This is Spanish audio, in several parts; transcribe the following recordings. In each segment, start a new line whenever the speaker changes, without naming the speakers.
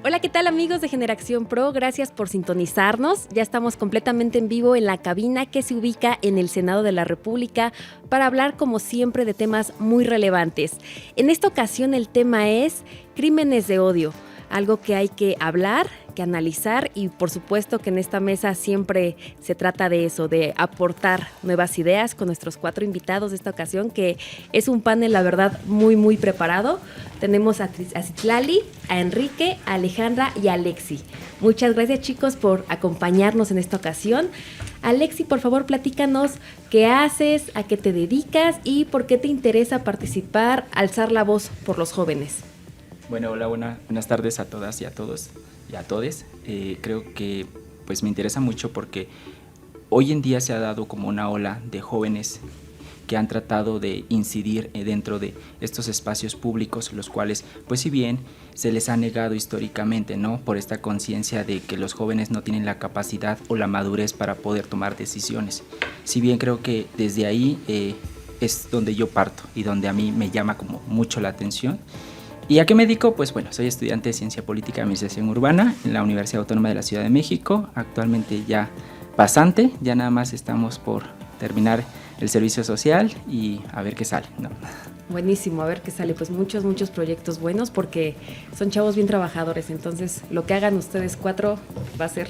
Hola, ¿qué tal amigos de Generación Pro? Gracias por sintonizarnos. Ya estamos completamente en vivo en la cabina que se ubica en el Senado de la República para hablar como siempre de temas muy relevantes. En esta ocasión el tema es crímenes de odio, algo que hay que hablar, que analizar y por supuesto que en esta mesa siempre se trata de eso, de aportar nuevas ideas con nuestros 4 invitados de esta ocasión, que es un panel la verdad muy preparado. Tenemos a Citlali, a Enrique, a Alejandra y a Alexi. Muchas gracias chicos por acompañarnos en esta ocasión. Alexi, por favor platícanos qué haces, a qué te dedicas y por qué te interesa participar, alzar la voz por los jóvenes.
Bueno, hola, buenas tardes a todas y a todos y a todes. Creo que pues me interesa mucho porque hoy en día se ha dado como una ola de jóvenes que han tratado de incidir dentro de estos espacios públicos, los cuales, pues si bien se les ha negado históricamente, ¿no? Por esta conciencia de que los jóvenes no tienen la capacidad o la madurez para poder tomar decisiones. Si bien creo que desde ahí es donde yo parto y donde a mí me llama como mucho la atención. ¿Y a qué me dedico? Pues bueno, soy estudiante de Ciencia Política y Administración Urbana en la Universidad Autónoma de la Ciudad de México, actualmente ya pasante, ya nada más estamos por terminar el servicio social y a ver qué sale, ¿no?
Buenísimo, a ver qué sale, pues muchos proyectos buenos porque son chavos bien trabajadores, entonces lo que hagan ustedes 4 va a ser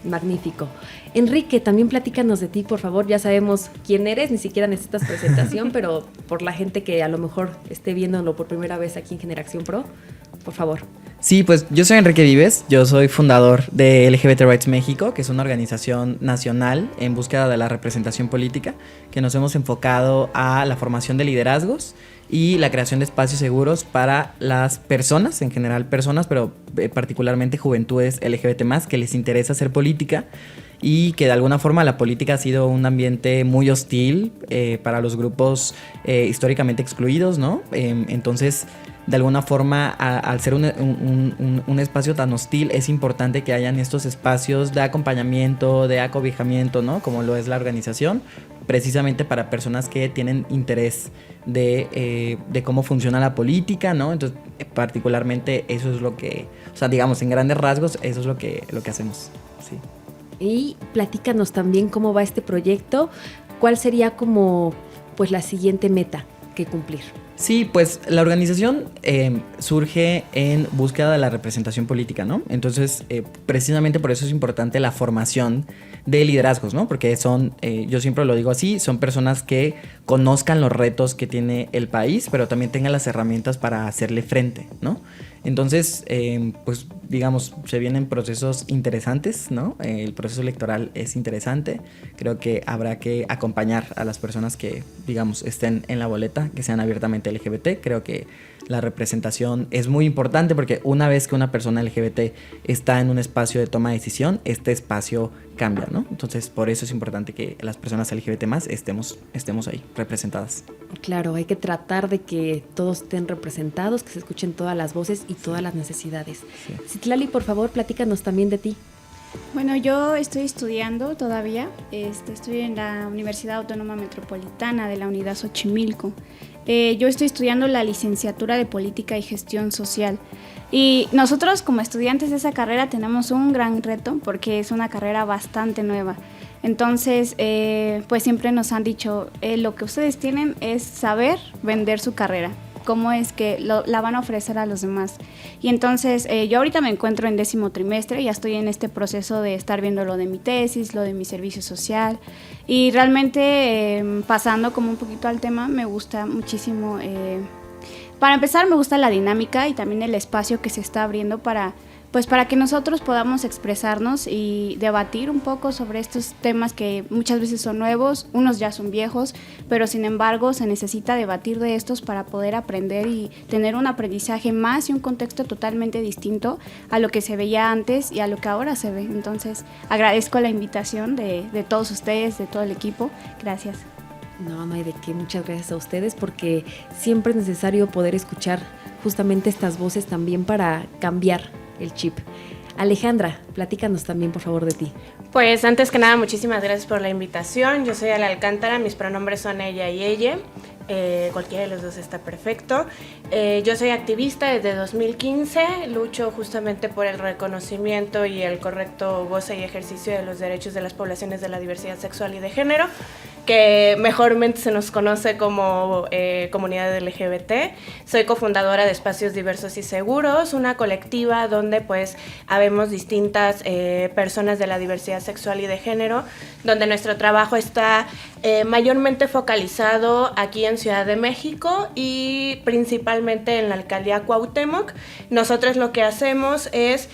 magnífico. Enrique, también platícanos de ti, por favor. Ya sabemos quién eres, ni siquiera necesitas presentación, pero por la gente que a lo mejor esté viéndolo por primera vez aquí en Generación Pro, por favor.
Sí, pues yo soy Enrique Vives, yo soy fundador de LGBT Rights México, que es una organización nacional en búsqueda de la representación política, que nos hemos enfocado a la formación de liderazgos y la creación de espacios seguros para las personas, en general personas, pero particularmente juventudes LGBT+, que les interesa hacer política y que de alguna forma la política ha sido un ambiente muy hostil para los grupos históricamente excluidos, ¿no? Entonces, de alguna forma, al ser un espacio tan hostil, es importante que hayan estos espacios de acompañamiento, de acobijamiento, ¿no? Como lo es la organización, precisamente para personas que tienen interés de cómo funciona la política, ¿no? Entonces, particularmente eso es lo que, o sea, digamos, en grandes rasgos, eso es lo que hacemos, sí.
Y platícanos también cómo va este proyecto, cuál sería como pues la siguiente meta que cumplir.
Sí, pues la organización surge en búsqueda de la representación política, ¿no? Entonces, precisamente por eso es importante la formación de liderazgos, ¿no? Porque son, yo siempre lo digo así, son personas que conozcan los retos que tiene el país, pero también tengan las herramientas para hacerle frente, ¿no? Entonces, pues digamos, se vienen procesos interesantes, ¿no? El proceso electoral es interesante. Creo que habrá que acompañar a las personas que, digamos, estén en la boleta, que sean abiertamente LGBT. Creo que la representación es muy importante porque una vez que una persona LGBT está en un espacio de toma de decisión, este espacio cambia, ¿no? Entonces, por eso es importante que las personas LGBT más estemos ahí, representadas.
Claro, hay que tratar de que todos estén representados, que se escuchen todas las voces y todas las necesidades. Sí. Citlali, por favor, platícanos también de ti.
Bueno, yo estoy estudiando todavía, estoy en la Universidad Autónoma Metropolitana de la Unidad Xochimilco. Yo estoy estudiando la licenciatura de Política y Gestión Social. Y nosotros como estudiantes de esa carrera tenemos un gran reto porque es una carrera bastante nueva. Entonces, pues siempre nos han dicho, lo que ustedes tienen es saber vender su carrera. Cómo es que la van a ofrecer a los demás. Y entonces yo ahorita me encuentro en 10º trimestre, ya estoy en este proceso de estar viendo lo de mi tesis, lo de mi servicio social y realmente pasando como un poquito al tema, me gusta muchísimo, para empezar me gusta la dinámica y también el espacio que se está abriendo para que nosotros podamos expresarnos y debatir un poco sobre estos temas que muchas veces son nuevos, unos ya son viejos, pero sin embargo se necesita debatir de estos para poder aprender y tener un aprendizaje más y un contexto totalmente distinto a lo que se veía antes y a lo que ahora se ve. Entonces agradezco la invitación de todos ustedes, de todo el equipo. Gracias.
No hay de qué, muchas gracias a ustedes porque siempre es necesario poder escuchar justamente estas voces también para cambiar el chip. Alejandra, platícanos también por favor de ti.
Pues antes que nada muchísimas gracias por la invitación. Yo soy Ale Alcántara, mis pronombres son ella y ella. cualquiera de los dos está perfecto. Yo soy activista desde 2015, lucho justamente por el reconocimiento y el correcto goce y ejercicio de los derechos de las poblaciones de la diversidad sexual y de género, que mejormente se nos conoce como comunidad LGBT. Soy cofundadora de Espacios Diversos y Seguros, una colectiva donde pues habemos distintas personas de la diversidad sexual y de género, donde nuestro trabajo está mayormente focalizado aquí en Ciudad de México y principalmente en la alcaldía Cuauhtémoc. Nosotros lo que hacemos es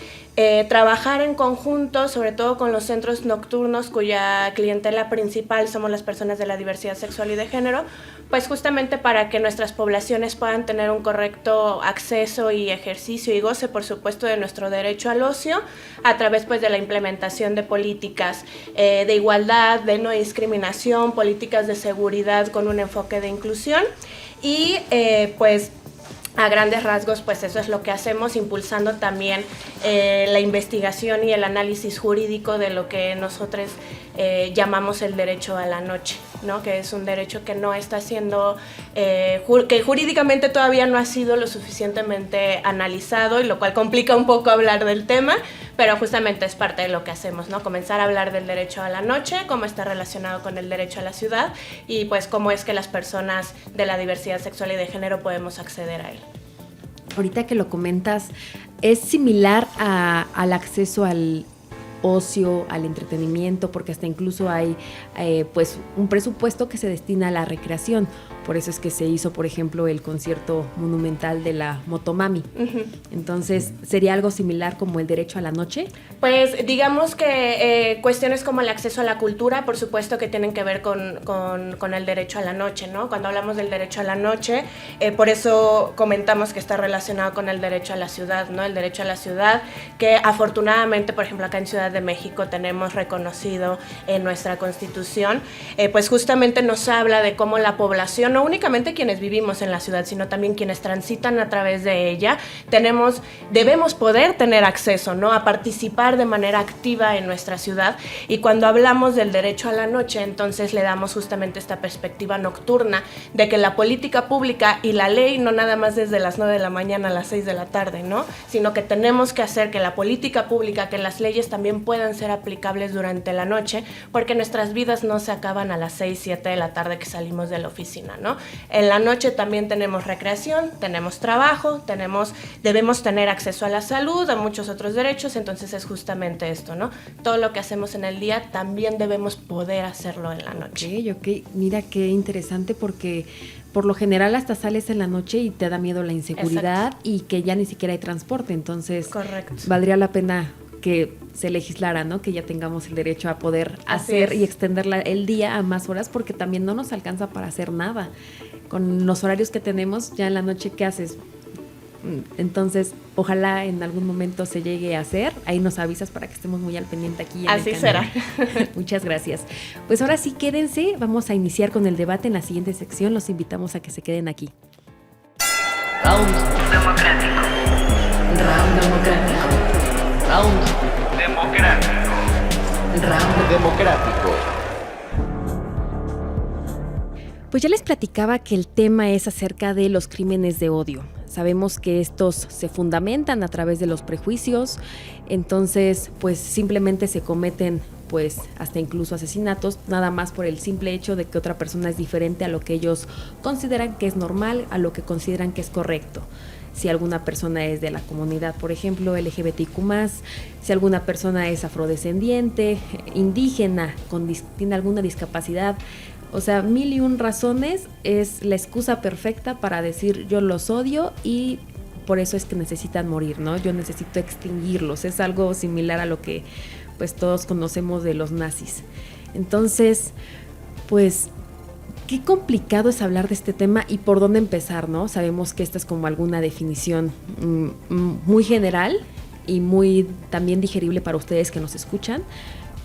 trabajar en conjunto, sobre todo con los centros nocturnos cuya clientela principal somos las personas de la diversidad sexual y de género, pues justamente para que nuestras poblaciones puedan tener un correcto acceso y ejercicio y goce, por supuesto, de nuestro derecho al ocio, a través pues de la implementación de políticas de igualdad, de no discriminación, políticas de seguridad con un enfoque de inclusión y pues a grandes rasgos, pues eso es lo que hacemos, impulsando también la investigación y el análisis jurídico de lo que nosotros llamamos el derecho a la noche, ¿no? Que es un derecho que no está siendo, que jurídicamente todavía no ha sido lo suficientemente analizado, y lo cual complica un poco hablar del tema, pero justamente es parte de lo que hacemos, ¿no? Comenzar a hablar del derecho a la noche, cómo está relacionado con el derecho a la ciudad y pues cómo es que las personas de la diversidad sexual y de género podemos acceder a él.
Ahorita que lo comentas, ¿es similar al acceso al ocio, al entretenimiento? Porque hasta incluso hay pues un presupuesto que se destina a la recreación. Por eso es que se hizo, por ejemplo, el concierto monumental de la Motomami. Uh-huh. Entonces, ¿sería algo similar como el derecho a la noche?
Pues digamos que cuestiones como el acceso a la cultura, por supuesto que tienen que ver con el derecho a la noche, ¿no? Cuando hablamos del derecho a la noche, por eso comentamos que está relacionado con el derecho a la ciudad, ¿no? El derecho a la ciudad, que afortunadamente, por ejemplo, acá en Ciudad de México tenemos reconocido en nuestra Constitución, pues justamente nos habla de cómo la población, no únicamente quienes vivimos en la ciudad, sino también quienes transitan a través de ella, debemos poder tener acceso, ¿no? A participar de manera activa en nuestra ciudad. Y cuando hablamos del derecho a la noche, entonces le damos justamente esta perspectiva nocturna de que la política pública y la ley no nada más desde las 9 de la mañana a las 6 de la tarde, ¿no? Sino que tenemos que hacer que la política pública, que las leyes también puedan ser aplicables durante la noche, porque nuestras vidas no se acaban a las 6, 7 de la tarde que salimos de la oficina, ¿no? En la noche también tenemos recreación, tenemos trabajo, debemos tener acceso a la salud, a muchos otros derechos, entonces es justamente esto, ¿no? Todo lo que hacemos en el día también debemos poder hacerlo en la noche.
Ok, mira qué interesante, porque por lo general hasta sales en la noche y te da miedo la inseguridad. Exacto. Y que ya ni siquiera hay transporte, entonces correcto, valdría la pena que se legislara, ¿no? Que ya tengamos el derecho a poder hacer y extender el día a más horas, porque también no nos alcanza para hacer nada. Con los horarios que tenemos, ya en la noche, ¿qué haces? Entonces, ojalá en algún momento se llegue a hacer. Ahí nos avisas para que estemos muy al pendiente aquí en
Así
el canal.
será.
Muchas gracias. Pues ahora sí, quédense. Vamos a iniciar con el debate en la siguiente sección. Los invitamos a que se queden aquí.
Round democrático. Round democrático. Round democrático. Round democrático.
Pues ya les platicaba que el tema es acerca de los crímenes de odio. Sabemos que estos se fundamentan a través de los prejuicios, entonces pues simplemente se cometen pues hasta incluso asesinatos, nada más por el simple hecho de que otra persona es diferente a lo que ellos consideran que es normal, a lo que consideran que es correcto. Si alguna persona es de la comunidad, por ejemplo, LGBTQ+, si alguna persona es afrodescendiente, indígena, tiene alguna discapacidad. O sea, 1001 razones es la excusa perfecta para decir yo los odio y por eso es que necesitan morir, ¿no? Yo necesito extinguirlos. Es algo similar a lo que pues todos conocemos de los nazis. Entonces, pues qué complicado es hablar de este tema y por dónde empezar, ¿no? Sabemos que esta es como alguna definición muy general y muy también digerible para ustedes que nos escuchan.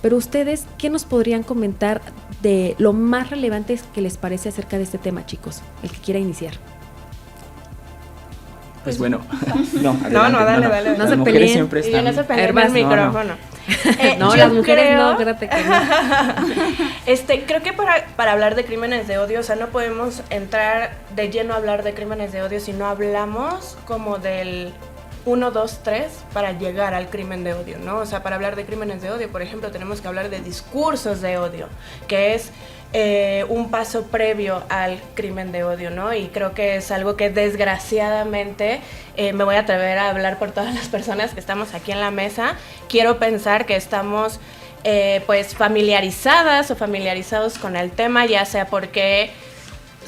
Pero ustedes, ¿qué nos podrían comentar de lo más relevante que les parece acerca de este tema, chicos? El que quiera iniciar.
Pues bueno,
dale.
No se peleen.
Y no se peleen el micrófono.
No,
yo
las mujeres
creo-
no, espérate que no.
Creo que para hablar de crímenes de odio, o sea, no podemos entrar de lleno a hablar de crímenes de odio si no hablamos como del 1, 2, 3 para llegar al crimen de odio, ¿no? O sea, para hablar de crímenes de odio, por ejemplo, tenemos que hablar de discursos de odio, que es un paso previo al crimen de odio, ¿no? Y creo que es algo que desgraciadamente me voy a atrever a hablar por todas las personas que estamos aquí en la mesa. Quiero pensar que estamos pues familiarizadas o familiarizados con el tema, ya sea porque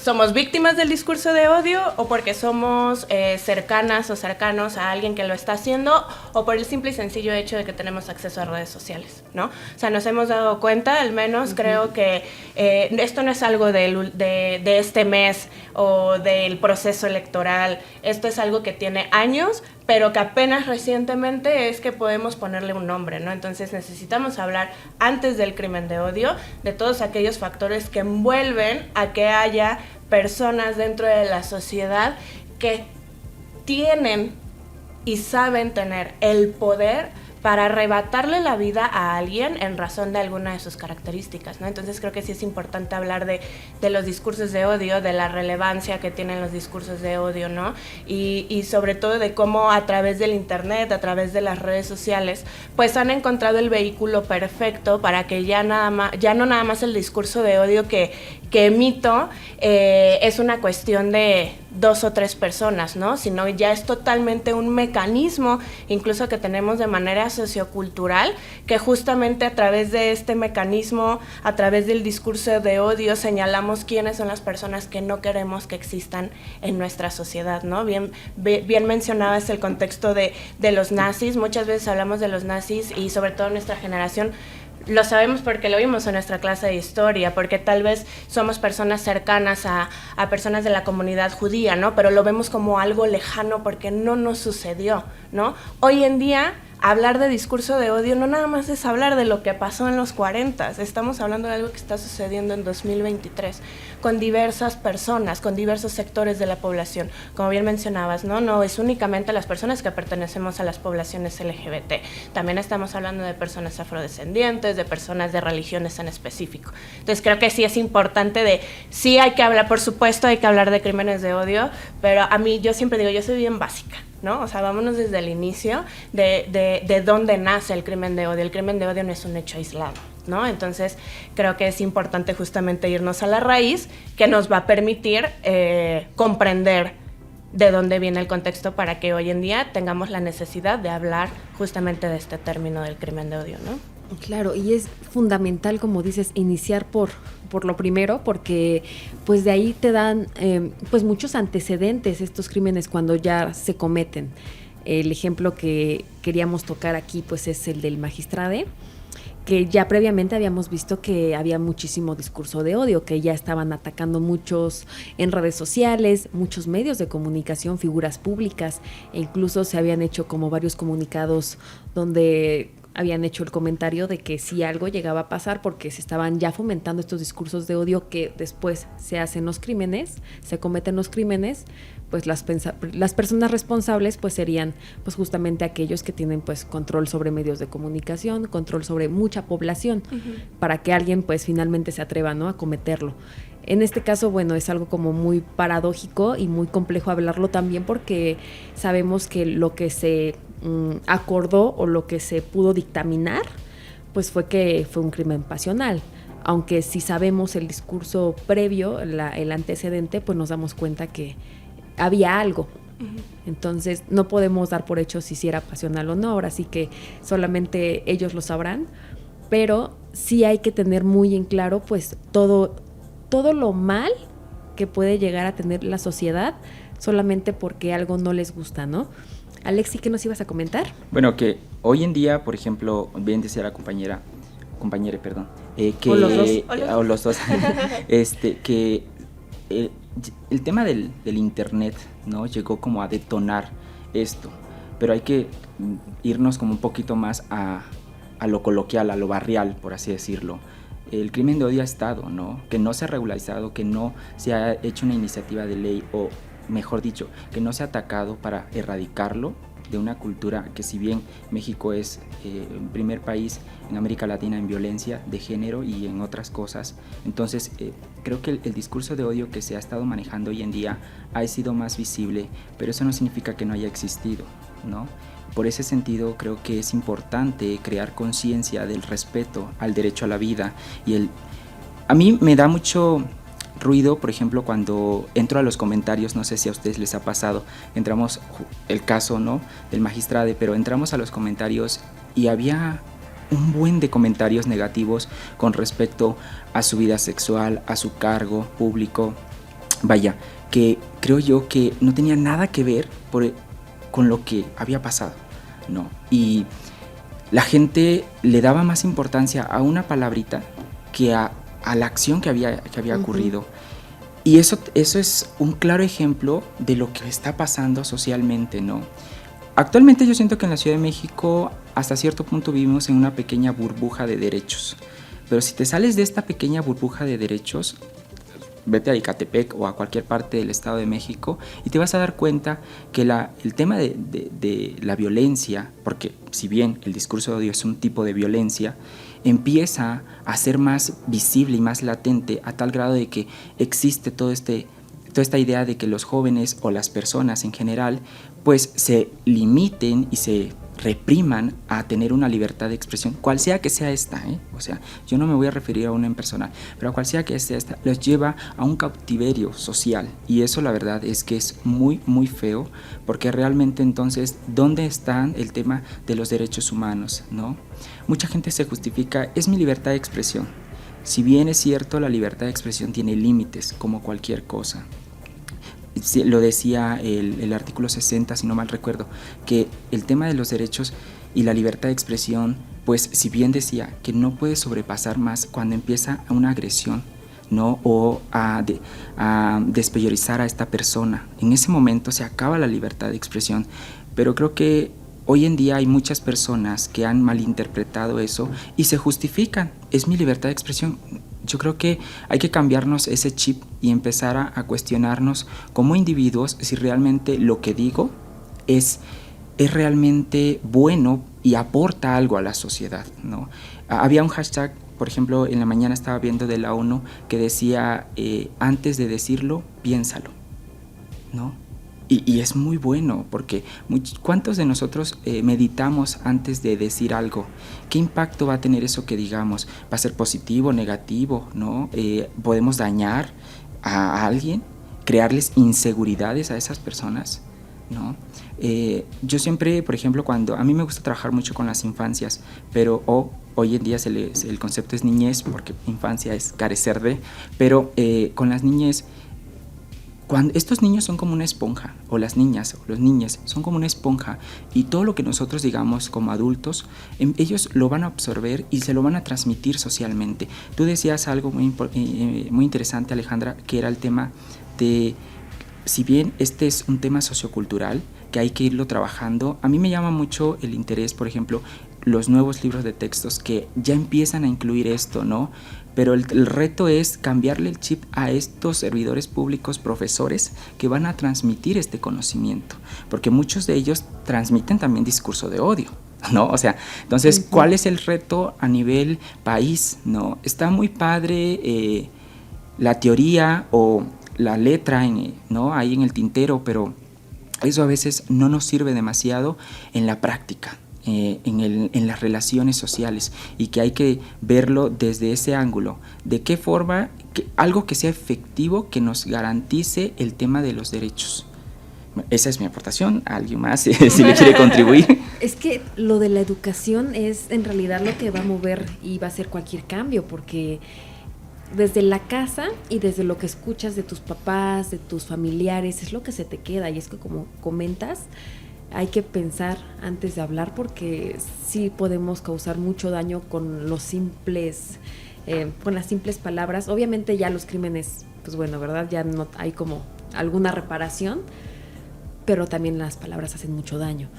somos víctimas del discurso de odio o porque somos cercanas o cercanos a alguien que lo está haciendo o por el simple y sencillo hecho de que tenemos acceso a redes sociales, ¿no? O sea, nos hemos dado cuenta, al menos creo que esto no es algo de este mes o del proceso electoral, esto es algo que tiene años, pero que apenas recientemente es que podemos ponerle un nombre, ¿no? Entonces necesitamos hablar antes del crimen de odio de todos aquellos factores que envuelven a que haya personas dentro de la sociedad que tienen y saben tener el poder para arrebatarle la vida a alguien en razón de alguna de sus características, ¿no? Entonces creo que sí es importante hablar de los discursos de odio, de la relevancia que tienen los discursos de odio, ¿no? Y sobre todo de cómo a través del internet, a través de las redes sociales, pues han encontrado el vehículo perfecto para que ya no nada más el discurso de odio que emito es una cuestión de 2 o 3 personas, ¿no? Sino ya es totalmente un mecanismo, incluso que tenemos de manera sociocultural, que justamente a través de este mecanismo, a través del discurso de odio, señalamos quiénes son las personas que no queremos que existan en nuestra sociedad, ¿no? Bien mencionabas el contexto de los nazis. Muchas veces hablamos de los nazis y sobre todo nuestra generación lo sabemos porque lo vimos en nuestra clase de historia, porque tal vez somos personas cercanas a personas de la comunidad judía, ¿no? Pero lo vemos como algo lejano porque no nos sucedió, ¿no? Hoy en día, hablar de discurso de odio no nada más es hablar de lo que pasó en los 40, estamos hablando de algo que está sucediendo en 2023, con diversas personas, con diversos sectores de la población. Como bien mencionabas, no es únicamente las personas que pertenecemos a las poblaciones LGBT, también estamos hablando de personas afrodescendientes, de personas de religiones en específico. Entonces creo que sí es importante sí hay que hablar, por supuesto hay que hablar de crímenes de odio, pero a mí yo siempre digo, yo soy bien básica, ¿no? O sea, vámonos desde el inicio de dónde nace el crimen de odio. El crimen de odio no es un hecho aislado, ¿no? Entonces, creo que es importante justamente irnos a la raíz que nos va a permitir comprender de dónde viene el contexto para que hoy en día tengamos la necesidad de hablar justamente de este término del crimen de odio, ¿no?
Claro, y es fundamental, como dices, iniciar por lo primero, porque pues de ahí te dan pues muchos antecedentes estos crímenes cuando ya se cometen. El ejemplo que queríamos tocar aquí pues es el del Magistrade, que ya previamente habíamos visto que había muchísimo discurso de odio, que ya estaban atacando muchos en redes sociales, muchos medios de comunicación, figuras públicas, e incluso se habían hecho como varios comunicados donde habían hecho el comentario de que si algo llegaba a pasar, porque se estaban ya fomentando estos discursos de odio que después se hacen los crímenes, se cometen los crímenes, pues las personas responsables pues serían pues justamente aquellos que tienen pues control sobre medios de comunicación, control sobre mucha población, para que alguien pues finalmente se atreva, ¿no?, a cometerlo. En este caso, bueno, es algo como muy paradójico y muy complejo hablarlo también porque sabemos que lo que se acordó o lo que se pudo dictaminar, pues fue que fue un crimen pasional. Aunque si sabemos el discurso previo, el antecedente, pues nos damos cuenta que había algo. Entonces no podemos dar por hecho si era pasional o no, ahora sí que solamente ellos lo sabrán, pero sí hay que tener muy en claro pues todo lo mal que puede llegar a tener la sociedad solamente porque algo no les gusta, ¿no? Alexi, ¿qué nos ibas a comentar?
Bueno, que hoy en día, por ejemplo, bien decía la compañera, que
O los dos.
o los dos, que el tema del internet, ¿no?, llegó como a detonar esto, pero hay que irnos como un poquito más a lo coloquial, a lo barrial, por así decirlo. El crimen de odio ha estado, ¿no?, que no se ha regularizado, que no se ha hecho una iniciativa de ley, o mejor dicho, que no se ha atacado para erradicarlo, de una cultura que, si bien México es el primer país en América Latina en violencia de género y en otras cosas, entonces creo que el discurso de odio que se ha estado manejando hoy en día ha sido más visible, pero eso no significa que no haya existido, ¿no? Por ese sentido, creo que es importante crear conciencia del respeto al derecho a la vida. A mí me da mucho ruido, por ejemplo, cuando entro a los comentarios, no sé si a ustedes les ha pasado, entramos, el caso, ¿no?, del magistrado, pero entramos a los comentarios y había un buen de comentarios negativos con respecto a su vida sexual, a su cargo público, vaya, que creo yo que no tenía nada que ver con lo que había pasado, ¿no? Y la gente le daba más importancia a una palabrita que a la acción que había ocurrido. Y eso es un claro ejemplo de lo que está pasando socialmente, ¿no? Actualmente yo siento que en la Ciudad de México hasta cierto punto vivimos en una pequeña burbuja de derechos. Pero si te sales de esta pequeña burbuja de derechos, vete a Ecatepec o a cualquier parte del Estado de México y te vas a dar cuenta que el tema de la violencia, porque si bien el discurso de odio es un tipo de violencia, empieza a ser más visible y más latente a tal grado de que existe toda esta idea de que los jóvenes o las personas en general pues se limiten y se repriman a tener una libertad de expresión, cual sea que sea esta, o sea, yo no me voy a referir a una en personal, pero a cual sea que sea esta, los lleva a un cautiverio social, y eso la verdad es que es muy, muy feo, porque realmente entonces, ¿dónde está el tema de los derechos humanos, no? Mucha gente se justifica, es mi libertad de expresión. Si bien es cierto, la libertad de expresión tiene límites, como cualquier cosa. Lo decía el artículo 60, si no mal recuerdo, que el tema de los derechos y la libertad de expresión, pues si bien decía que no puede sobrepasar más cuando empieza una agresión, ¿no? O a despeyorizar a esta persona. En ese momento se acaba la libertad de expresión, pero creo que hoy en día hay muchas personas que han malinterpretado eso y se justifican, es mi libertad de expresión. Yo creo que hay que cambiarnos ese chip y empezar a cuestionarnos como individuos si realmente lo que digo es realmente bueno y aporta algo a la sociedad, ¿no? Había un hashtag, por ejemplo, en la mañana estaba viendo de la ONU que decía, antes de decirlo, piénsalo, ¿no? Y es muy bueno, porque ¿cuántos de nosotros meditamos antes de decir algo? ¿Qué impacto va a tener eso que digamos? ¿Va a ser positivo, negativo, no? ¿Podemos dañar a alguien? ¿Crearles inseguridades a esas personas? ¿No? Yo siempre, por ejemplo, a mí me gusta trabajar mucho con las infancias, pero hoy en día el concepto es niñez, porque infancia es carecer de, pero con las niñez, cuando estos niños son como una esponja, o las niñas o los niños son como una esponja, y todo lo que nosotros digamos como adultos, ellos lo van a absorber y se lo van a transmitir socialmente. Tú decías algo muy interesante, Alejandra, que era el tema de, si bien este es un tema sociocultural que hay que irlo trabajando, a mí me llama mucho el interés, por ejemplo, los nuevos libros de textos que ya empiezan a incluir esto, ¿no? Pero el reto es cambiarle el chip a estos servidores públicos, profesores, que van a transmitir este conocimiento, porque muchos de ellos transmiten también discurso de odio, ¿no? O sea, entonces, ¿cuál es el reto a nivel país, no? Está muy padre la teoría o la letra, ¿no?, ahí en el tintero, pero eso a veces no nos sirve demasiado en la práctica. En las relaciones sociales, y que hay que verlo desde ese ángulo, de qué forma, algo que sea efectivo, que nos garantice el tema de los derechos. Esa es mi aportación. ¿Alguien más si le quiere contribuir?
Es que lo de la educación es en realidad lo que va a mover y va a hacer cualquier cambio, porque desde la casa y desde lo que escuchas de tus papás, de tus familiares, es lo que se te queda. Y es que, como comentas, hay que pensar antes de hablar, porque sí podemos causar mucho daño con las simples palabras. Obviamente ya los crímenes, pues bueno, ¿verdad? Ya no hay como alguna reparación, pero también las palabras hacen mucho daño.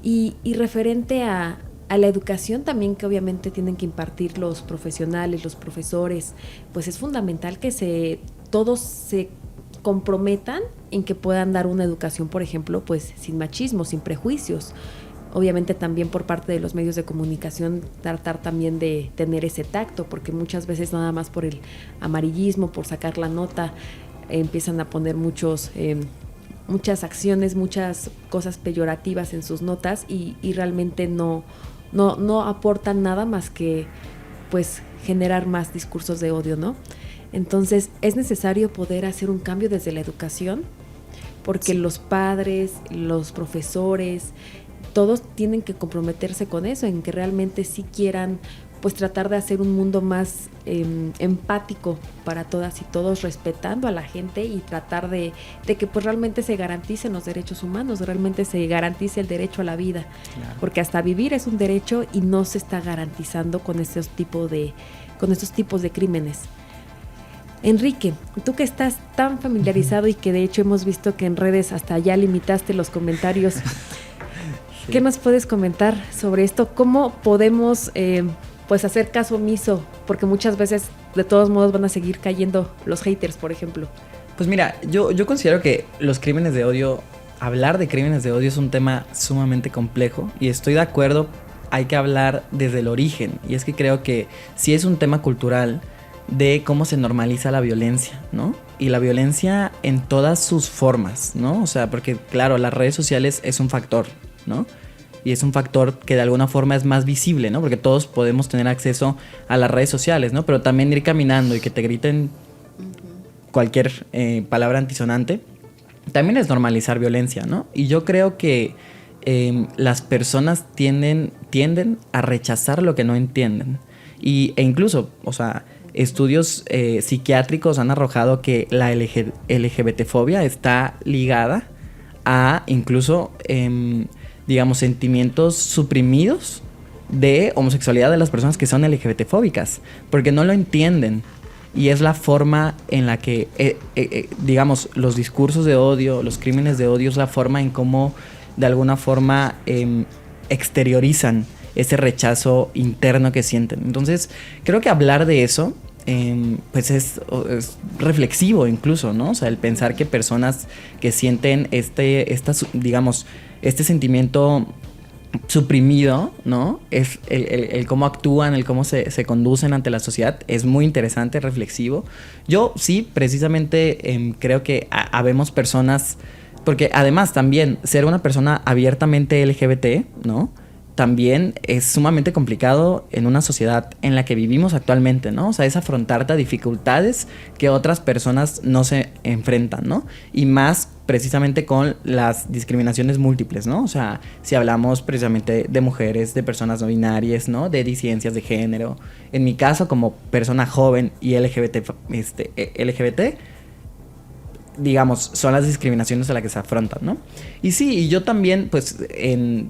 Y referente a la educación también, que obviamente tienen que impartir los profesionales, los profesores, pues es fundamental que todos se comprometan en que puedan dar una educación, por ejemplo, pues sin machismo, sin prejuicios. Obviamente también por parte de los medios de comunicación tratar también de tener ese tacto, porque muchas veces nada más por el amarillismo, por sacar la nota, empiezan a poner muchas acciones, muchas cosas peyorativas en sus notas y realmente no aportan nada más que pues generar más discursos de odio, ¿no? Entonces es necesario poder hacer un cambio desde la educación, porque los padres, los profesores, todos tienen que comprometerse con eso, en que realmente sí quieran pues tratar de hacer un mundo más empático para todas y todos, respetando a la gente y tratar de que pues realmente se garanticen los derechos humanos, realmente se garantice el derecho a la vida, claro. Porque hasta vivir es un derecho y no se está garantizando con estos tipos de crímenes. Enrique, tú que estás tan familiarizado y que de hecho hemos visto que en redes hasta ya limitaste los comentarios, ¿qué nos puedes comentar sobre esto? ¿Cómo podemos pues hacer caso omiso? Porque muchas veces de todos modos van a seguir cayendo los haters, por ejemplo.
Pues mira, yo considero que los crímenes de odio, hablar de crímenes de odio es un tema sumamente complejo y estoy de acuerdo, hay que hablar desde el origen. Y es que creo que sí es un tema cultural de cómo se normaliza la violencia, ¿no? Y la violencia en todas sus formas, ¿no? O sea, porque claro, las redes sociales es un factor, ¿no? Y es un factor que de alguna forma es más visible, ¿no? Porque todos podemos tener acceso a las redes sociales, ¿no? Pero también ir caminando y que te griten cualquier palabra antisonante, también es normalizar violencia, ¿no? Y yo creo que las personas tienden a rechazar lo que no entienden. E incluso, o sea, estudios psiquiátricos han arrojado que la LGBTfobia está ligada a incluso, digamos, sentimientos suprimidos de homosexualidad de las personas que son LGBTfóbicas, porque no lo entienden. Y es la forma en la que, digamos, los discursos de odio, los crímenes de odio, es la forma en cómo, de alguna forma, exteriorizan ese rechazo interno que sienten. Entonces, creo que hablar de eso, pues es reflexivo incluso, ¿no? O sea, el pensar que personas que sienten digamos, este sentimiento suprimido, ¿no? Es el cómo actúan, el cómo se conducen ante la sociedad, es muy interesante, reflexivo. Yo sí, precisamente creo que habemos personas, porque además también ser una persona abiertamente LGBT, ¿no? También es sumamente complicado en una sociedad en la que vivimos actualmente, ¿no? O sea, es afrontarte a dificultades que otras personas no se enfrentan, ¿no? Y más precisamente con las discriminaciones múltiples, ¿no? O sea, si hablamos precisamente de mujeres, de personas no binarias, ¿no? De disidencias de género. En mi caso, como persona joven y LGBT, digamos, son las discriminaciones a las que se afrontan, ¿no? Y sí, y yo también, pues,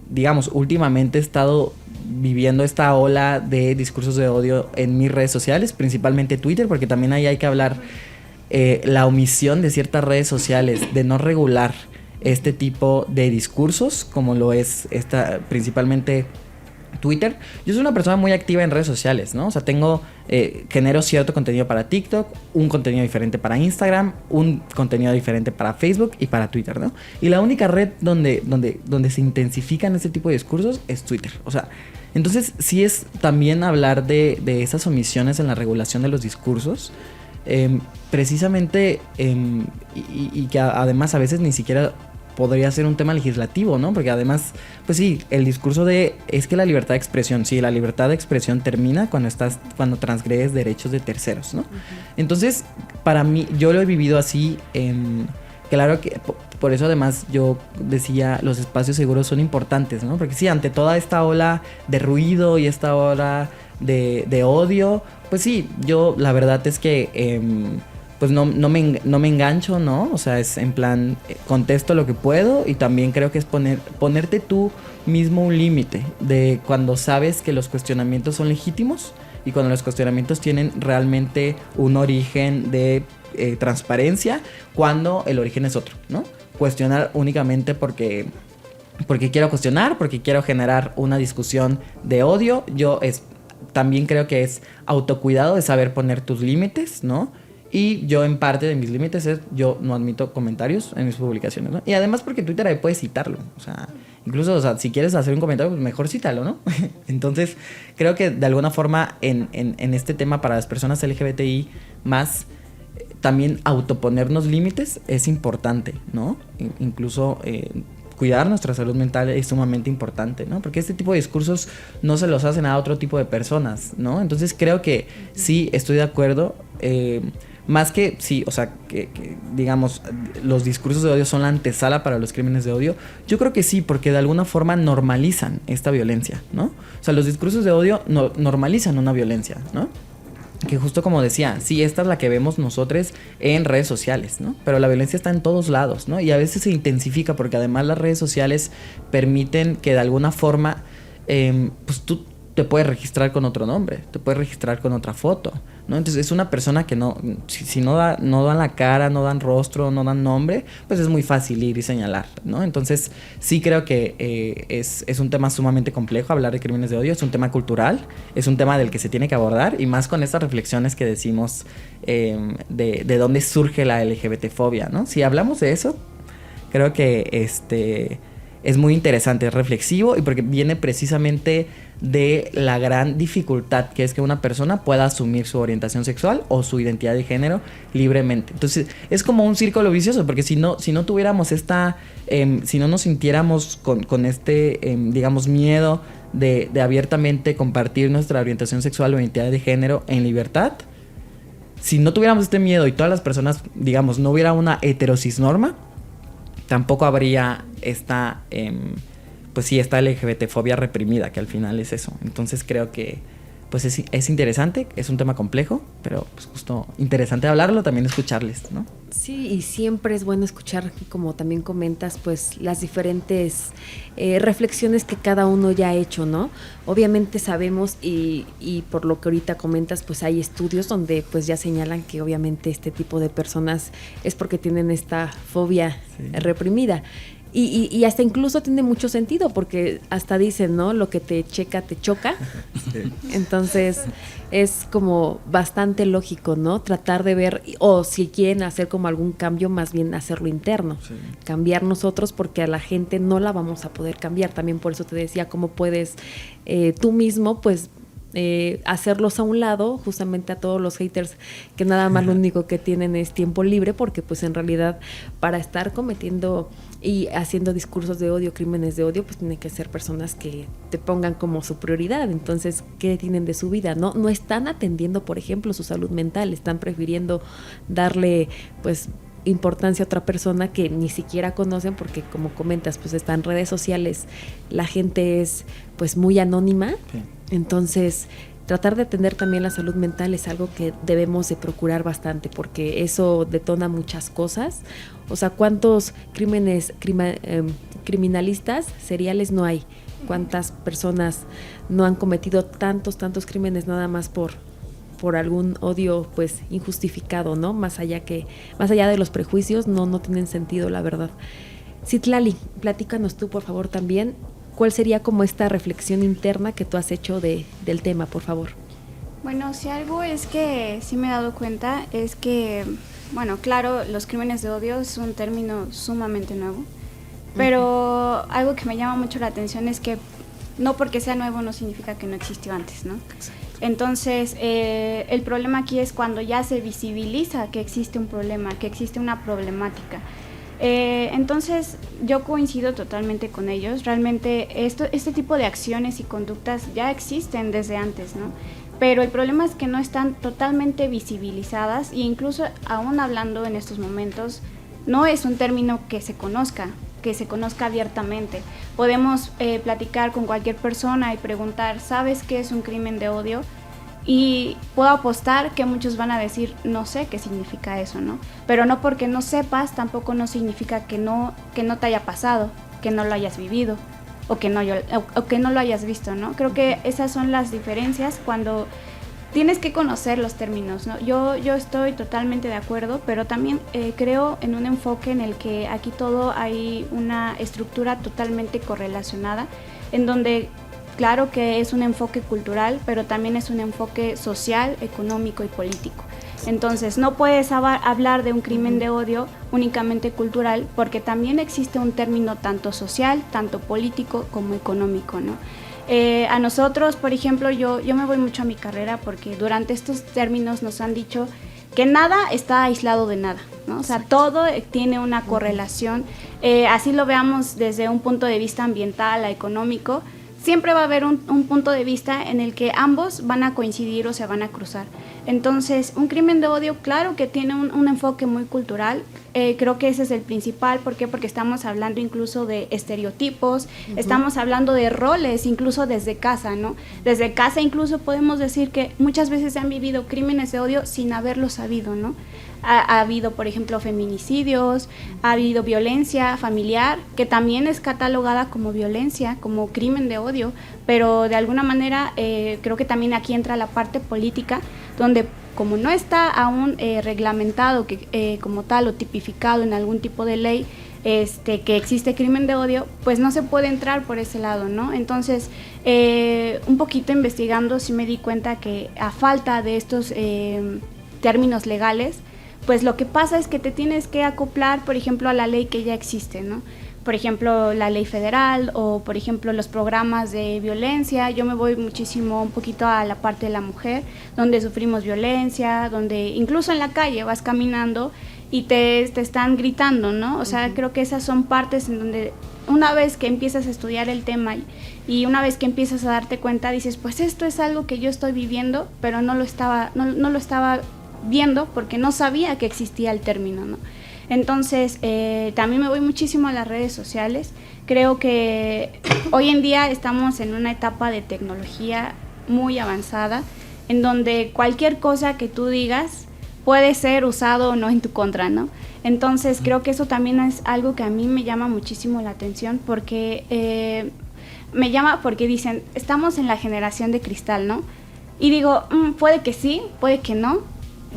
digamos, últimamente he estado viviendo esta ola de discursos de odio en mis redes sociales, principalmente Twitter, porque también ahí hay que hablar la omisión de ciertas redes sociales, de no regular este tipo de discursos, como lo es principalmente Twitter. Yo soy una persona muy activa en redes sociales, ¿no? O sea, genero cierto contenido para TikTok, un contenido diferente para Instagram, un contenido diferente para Facebook y para Twitter, ¿no? Y la única red donde se intensifican este tipo de discursos es Twitter. O sea, entonces sí es también hablar de esas omisiones en la regulación de los discursos, precisamente, y que además a veces ni siquiera podría ser un tema legislativo, ¿no? Porque además, pues sí, el discurso es que la libertad de expresión, sí, la libertad de expresión termina cuando transgredes derechos de terceros, ¿no? Uh-huh. Entonces, para mí, yo lo he vivido así, claro que por eso además yo decía, los espacios seguros son importantes, ¿no? Porque sí, ante toda esta ola de ruido y esta ola de odio, pues sí, yo la verdad es que pues no me engancho, ¿no? O sea, es en plan, contesto lo que puedo y también creo que es ponerte tú mismo un límite de cuando sabes que los cuestionamientos son legítimos y cuando los cuestionamientos tienen realmente un origen de transparencia, cuando el origen es otro, ¿no? Cuestionar únicamente porque quiero cuestionar, porque quiero generar una discusión de odio, también creo que es autocuidado de saber poner tus límites, ¿no? Y yo, en parte de mis límites, yo no admito comentarios en mis publicaciones, ¿no? Y además porque Twitter ahí puedes citarlo. O sea, incluso, o sea, si quieres hacer un comentario, pues mejor cítalo, ¿no? Entonces, creo que de alguna forma en este tema para las personas LGBTI más, también autoponernos límites es importante, ¿no? Incluso cuidar nuestra salud mental es sumamente importante, ¿no? Porque este tipo de discursos no se los hacen a otro tipo de personas, ¿no? Entonces creo que sí, estoy de acuerdo. Más que, sí, o sea, que digamos, los discursos de odio son la antesala para los crímenes de odio. Yo creo que sí, porque de alguna forma normalizan esta violencia, ¿no? O sea, los discursos de odio normalizan una violencia, ¿no? Que justo como decía, sí, esta es la que vemos nosotros en redes sociales, ¿no? Pero la violencia está en todos lados, ¿no? Y a veces se intensifica porque además las redes sociales permiten que de alguna forma, pues tú te puedes registrar con otro nombre, te puedes registrar con otra foto, ¿no? Entonces es una persona que no, si no dan la cara, no dan rostro, no dan nombre, pues es muy fácil ir y señalar, ¿no? Entonces sí creo que es un tema sumamente complejo hablar de crímenes de odio, es un tema cultural, es un tema del que se tiene que abordar, y más con estas reflexiones que decimos de dónde surge la LGBT-fobia, ¿no? Si hablamos de eso, creo que es muy interesante, es reflexivo, y porque viene precisamente de la gran dificultad que es que una persona pueda asumir su orientación sexual o su identidad de género libremente. Entonces es como un círculo vicioso, porque si no tuviéramos si no nos sintiéramos con digamos, miedo de abiertamente compartir nuestra orientación sexual o identidad de género en libertad, si no tuviéramos este miedo y todas las personas, digamos, no hubiera una heterocisnorma, tampoco habría esta LGBT-fobia reprimida, que al final es eso. Entonces creo que pues es interesante, es un tema complejo, pero pues justo interesante hablarlo, también escucharles, ¿no?
Sí, y siempre es bueno escuchar, como también comentas, pues las diferentes reflexiones que cada uno ya ha hecho, ¿no? Obviamente sabemos y por lo que ahorita comentas, pues hay estudios donde pues ya señalan que obviamente este tipo de personas es porque tienen esta fobia reprimida. Y hasta incluso tiene mucho sentido, porque hasta dicen, ¿no? Lo que te checa, te choca. Sí. Entonces es como bastante lógico, ¿no? Tratar de ver, o si quieren hacer como algún cambio, más bien hacerlo interno. Sí. Cambiar nosotros, porque a la gente no la vamos a poder cambiar. También por eso te decía, cómo puedes tú mismo, pues, hacerlos a un lado, justamente a todos los haters que nada más lo único que tienen es tiempo libre, porque pues en realidad para estar cometiendo y haciendo discursos de odio, crímenes de odio, pues tienen que ser personas que te pongan como su prioridad. Entonces, ¿qué tienen de su vida? No están atendiendo, por ejemplo, su salud mental, están prefiriendo darle pues importancia a otra persona que ni siquiera conocen, porque como comentas, pues está en redes sociales, la gente es pues muy anónima. Sí. Entonces, tratar de atender también la salud mental es algo que debemos de procurar bastante, porque eso detona muchas cosas. O sea, ¿cuántos criminalistas seriales no hay? ¿Cuántas personas no han cometido tantos crímenes nada más por algún odio pues injustificado, ¿no? Más allá de los prejuicios, no tienen sentido, la verdad. Citlali, platícanos tú, por favor, también. ¿Cuál sería como esta reflexión interna que tú has hecho del tema, por favor?
Bueno, si algo es que sí me he dado cuenta es que, bueno, claro, los crímenes de odio es un término sumamente nuevo, pero algo que me llama mucho la atención es que no porque sea nuevo no significa que no existió antes, ¿no? Exacto. Entonces, el problema aquí es cuando ya se visibiliza que existe un problema, que existe una problemática. Entonces yo coincido totalmente con ellos. Realmente este tipo de acciones y conductas ya existen desde antes, ¿no? Pero el problema es que no están totalmente visibilizadas, e incluso aún hablando en estos momentos no es un término que se conozca abiertamente. Podemos platicar con cualquier persona y preguntar, ¿sabes qué es un crimen de odio? Y puedo apostar que muchos van a decir, no sé qué significa eso, ¿no? Pero no porque no sepas, tampoco no significa que no te haya pasado, que no lo hayas vivido o que no lo hayas visto, ¿no? Creo que esas son las diferencias cuando tienes que conocer los términos, ¿no? Yo estoy totalmente de acuerdo, pero también creo en un enfoque en el que aquí todo hay una estructura totalmente correlacionada, en donde claro que es un enfoque cultural, pero también es un enfoque social, económico y político. Entonces, no puedes hablar de un crimen de odio únicamente cultural, porque también existe un término tanto social, tanto político como económico, ¿no? A nosotros, por ejemplo, yo me voy mucho a mi carrera porque durante estos términos nos han dicho que nada está aislado de nada, ¿no? O sea, todo tiene una correlación, así lo veamos desde un punto de vista ambiental, económico, siempre va a haber un punto de vista en el que ambos van a coincidir o se van a cruzar. Entonces, un crimen de odio, claro que tiene un enfoque muy cultural, creo que ese es el principal. ¿Por qué? Porque estamos hablando incluso de estereotipos, estamos hablando de roles, incluso desde casa, ¿no? Desde casa incluso podemos decir que muchas veces se han vivido crímenes de odio sin haberlo sabido, ¿no? Ha habido, por ejemplo, feminicidios, ha habido violencia familiar, que también es catalogada como violencia, como crimen de odio, pero de alguna manera creo que también aquí entra la parte política, donde como no está aún reglamentado como tal o tipificado en algún tipo de ley, que existe crimen de odio, pues no se puede entrar por ese lado, ¿no? Entonces, un poquito investigando sí me di cuenta que a falta de estos términos legales, pues lo que pasa es que te tienes que acoplar, por ejemplo, a la ley que ya existe, ¿no? Por ejemplo, la ley federal o, por ejemplo, los programas de violencia. Yo me voy muchísimo un poquito a la parte de la mujer, donde sufrimos violencia, donde incluso en la calle vas caminando y te están gritando, ¿no? O sea, creo que esas son partes en donde una vez que empiezas a estudiar el tema y una vez que empiezas a darte cuenta, dices, pues esto es algo que yo estoy viviendo, pero no lo estaba viendo porque no sabía que existía el término, ¿no? Entonces, también me voy muchísimo a las redes sociales. Creo que hoy en día estamos en una etapa de tecnología muy avanzada, en donde cualquier cosa que tú digas puede ser usado o no en tu contra, ¿no? Entonces, creo que eso también es algo que a mí me llama muchísimo la atención, porque me llama porque dicen, estamos en la generación de cristal, ¿no? Y digo, puede que sí, puede que no.